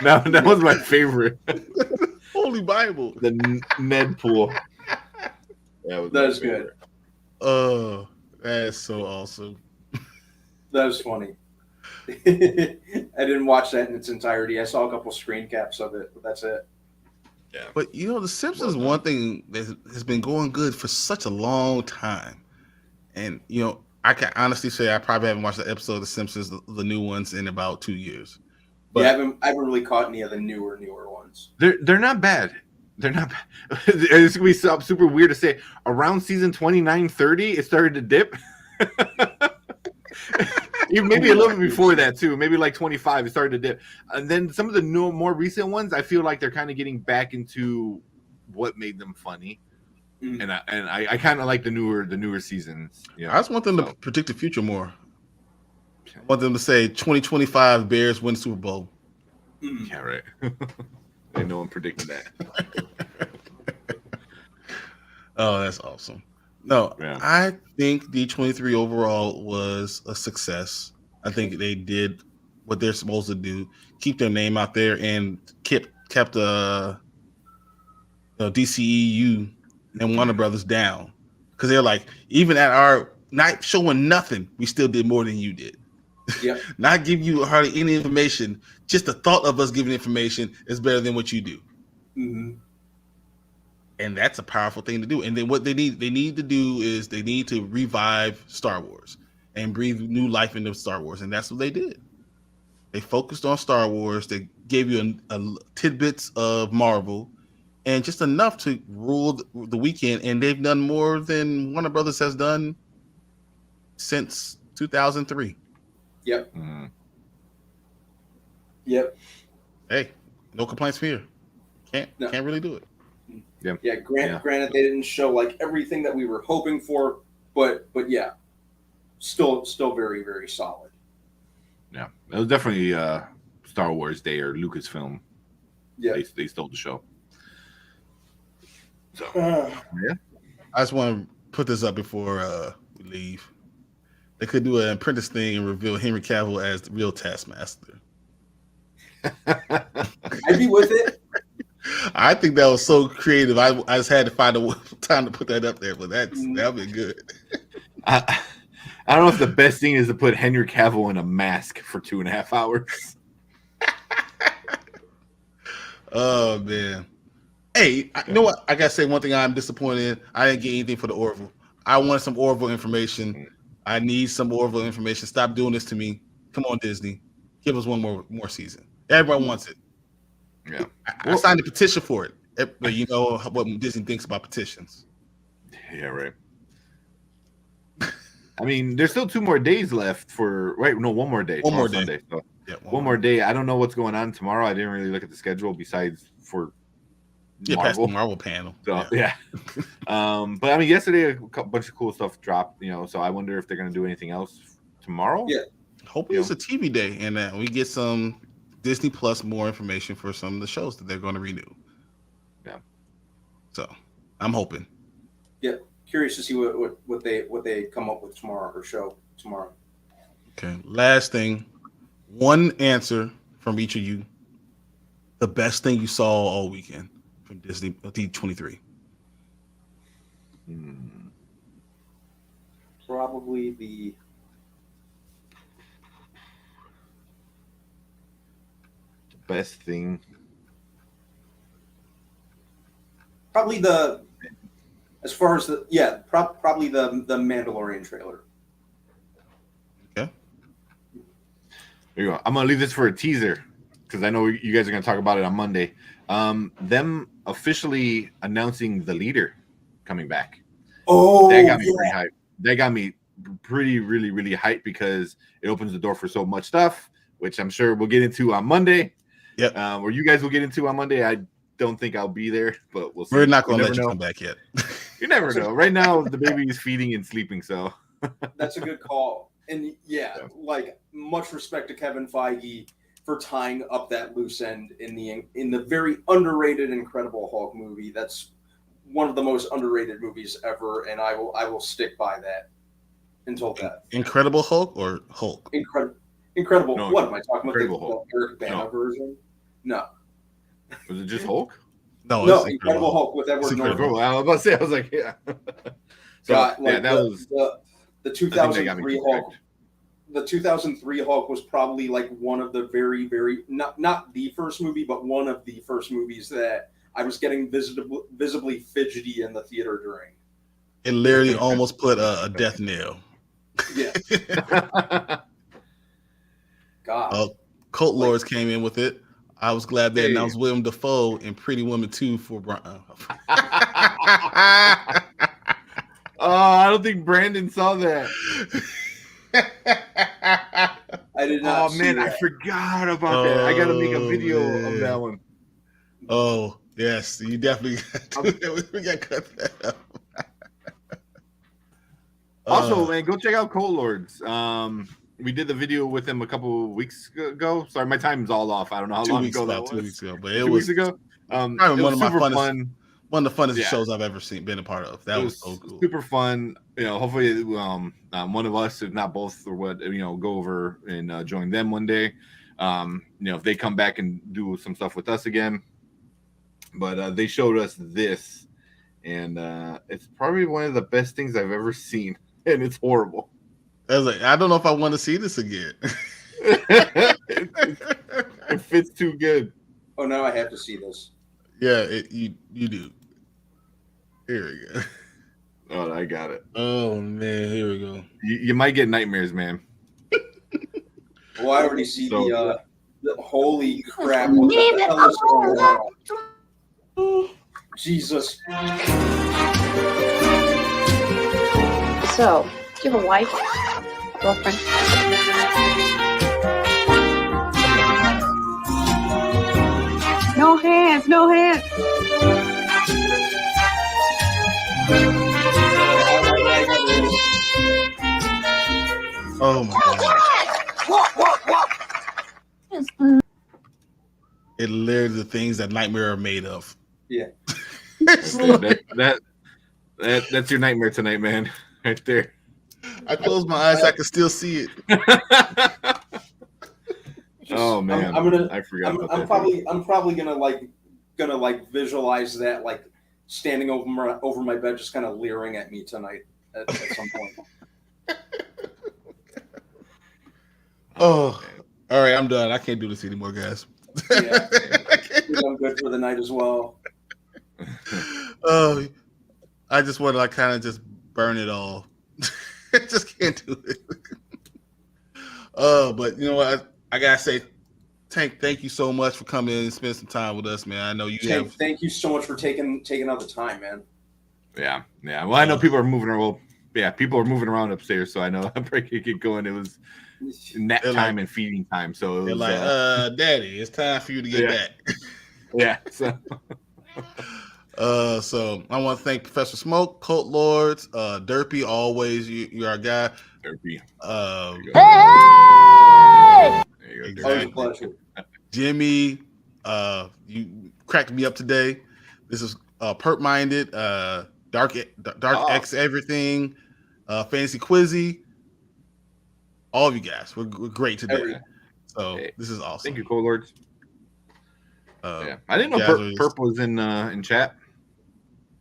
That was my favorite. Holy Bible. The Ned pool. That's good. Oh, that's so awesome. That was funny. I didn't watch that in its entirety. I saw a couple screen caps of it, but that's it. Yeah. But you know, The Simpsons is one thing that has been going good for such a long time. And you know, I can honestly say I probably haven't watched an episode of The Simpsons, the new ones, in about 2 years. But yeah, I haven't really caught any of the newer ones. They're not bad. They're not bad. It's gonna be super weird to say. Around season 29, 30, it started to dip. Maybe a little bit before that too. Maybe like 25, it started to dip. And then some of the more recent ones, I feel like they're kind of getting back into what made them funny. And I kind of like the newer seasons. Yeah, I just want them to predict the future more. I want them to say 2025 Bears win Super Bowl. Yeah, right. Ain't no one predicting that. Oh, that's awesome. No, yeah. I think D23 overall was a success. I think they did what they're supposed to do, keep their name out there, and kept DCEU and Warner Brothers down, because they're like, even at our not showing nothing, we still did more than you did. Yep. Not giving you hardly any information. Just the thought of us giving information is better than what you do. Mm-hmm. And that's a powerful thing to do. And then what they need to do is they need to revive Star Wars and breathe new life into Star Wars. And that's what they did. They focused on Star Wars. They gave you a tidbits of Marvel and just enough to rule the weekend. And they've done more than Warner Brothers has done since 2003. Yep. Mm-hmm. Yep. Hey, no complaints from here. Can't really do it. Yeah. Granted, they didn't show like everything that we were hoping for, but yeah, still very, very solid. Yeah, it was definitely Star Wars Day or Lucasfilm. Yeah, they stole the show. So yeah, I just want to put this up before we leave. They could do an Apprentice thing and reveal Henry Cavill as the real Taskmaster. I'd be with it. I think that was so creative. I just had to find a time to put that up there, but that'll be good. I don't know if the best thing is to put Henry Cavill in a mask for 2.5 hours. Oh man! Hey, you know what? I gotta say one thing. I'm disappointed. I didn't get anything for the Orville. I want some Orville information. I need some Orville information. Stop doing this to me. Come on, Disney. Give us one more season. Everybody wants it. Yeah. I signed a petition for it. But you know what Disney thinks about petitions. Yeah, right. I mean, there's still 2 more days left for one more day. One more day. Sunday, so yeah, one more day. I don't know what's going on tomorrow. I didn't really look at the schedule besides for past the Marvel panel. So yeah. But I mean, yesterday a bunch of cool stuff dropped. So I wonder if they're gonna do anything else tomorrow. Yeah. Hopefully it's a TV day and that we get some Disney Plus more information for some of the shows that they're going to renew. Yeah. So I'm hoping. Yeah. Curious to see what they come up with tomorrow or show tomorrow. Okay. Last thing, one answer from each of you. The best thing you saw all weekend from Disney D23. Probably the best thing. Probably as far as probably the Mandalorian trailer. Okay. There you go. I'm gonna leave this for a teaser because I know you guys are gonna talk about it on Monday. Them officially announcing the leader coming back. Oh, that got me pretty hyped. That got me really hyped because it opens the door for so much stuff, which I'm sure we'll get into on Monday. Yeah. Or you guys will get into on Monday. I don't think I'll be there, but we'll see. We're not going to let you come back yet. You never know. Right now, the baby is feeding and sleeping, so that's a good call. And like much respect to Kevin Feige for tying up that loose end in the very underrated Incredible Hulk movie. That's one of the most underrated movies ever, and I will stick by that until death. Incredible Hulk or Hulk? Incredible. No, What am I talking about? Incredible The Eric Bana version? No. Was it just Hulk? No, Incredible Hulk with Edward Norton. I was about to say, I was like, yeah. So God, like that was the 2003 Hulk. The 2003 Hulk was probably like one of the very not the first movie, but one of the first movies that I was getting visibly fidgety in the theater during. It literally almost put a death nail. Yeah. God. Cult Lords came in with it. I was glad they announced William Dafoe in Pretty Woman 2 for I don't think Brandon saw that. I did not. Oh man, I forgot about that. I gotta make a video of that one. Oh yes, you definitely we got to cut that up. Also, man, go check out Cult Lords. We did the video with him a couple weeks ago. Sorry, my time's all off. I don't know how long ago that was. 2 weeks ago, but it 2 was weeks ago. Probably one of my funnest, fun. One of the funnest shows I've ever been a part of. That was so cool. Super fun. Hopefully, one of us, if not both, or what, go over and join them one day. If they come back and do some stuff with us again. But they showed us this, and it's probably one of the best things I've ever seen, and it's horrible. I was like, I don't know if I want to see this again. It fits too good. Oh, now I have to see this. Yeah, you do. Here we go. Oh, I got it. Oh man, here we go. You might get nightmares, man. Well, I already see the holy crap. What the hell is going on? Jesus. So, do you have a wife? Girlfriend? No hands, no hands. Oh my god. It literally the things that Nightmare are made of. Yeah. That's your nightmare tonight, man. Right there. I closed my eyes, I can still see it. Oh man, I forgot about that. I'm probably gonna visualize that like standing over my bed, just kind of leering at me tonight at some point. Oh, all right, I'm done. I can't do this anymore, guys. Yeah, I'm good for the night as well. Oh, I just want to kind of just burn it all. Just can't do it. But you know what? I gotta say, Tank, thank you so much for coming in and spending some time with us, man. I know you Tank, have. Thank you so much for taking out the time, man. Yeah. Well, I know people are moving around. Well, yeah, people are moving around upstairs, so I know I'm breaking it going. It was nap time and feeding time, so it was Daddy, it's time for you to get back. Yeah. So. So I want to thank Professor Smoke, Cult Lords, Derpy, always you're our guy. Derpy. Exactly. Jimmy, you cracked me up today. This is Perp Minded, Dark X Everything, Fancy Quizzy. All of you guys, we're great today. So this is awesome. Thank you, Cult Lords. Yeah, I didn't know Perp was in chat.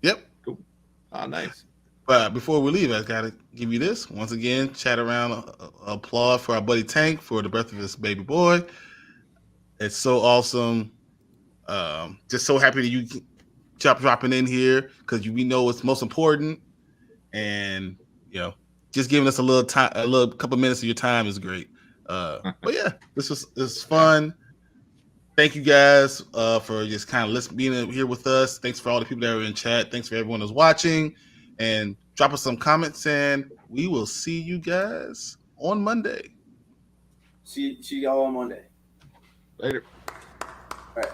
Yep. Cool. Oh, nice. But before we leave, I gotta give you this once again. Chat around, applaud for our buddy Tank for the birth of his baby boy. It's so awesome. Just so happy that you dropping in here because we know it's most important, and just giving us a little time, a little couple minutes of your time is great. But yeah, this was fun. Thank you guys for just kind of being here with us. Thanks for all the people that are in chat. Thanks for everyone who's watching. And drop us some comments, and we will see you guys on Monday. See y'all on Monday. Later. All right.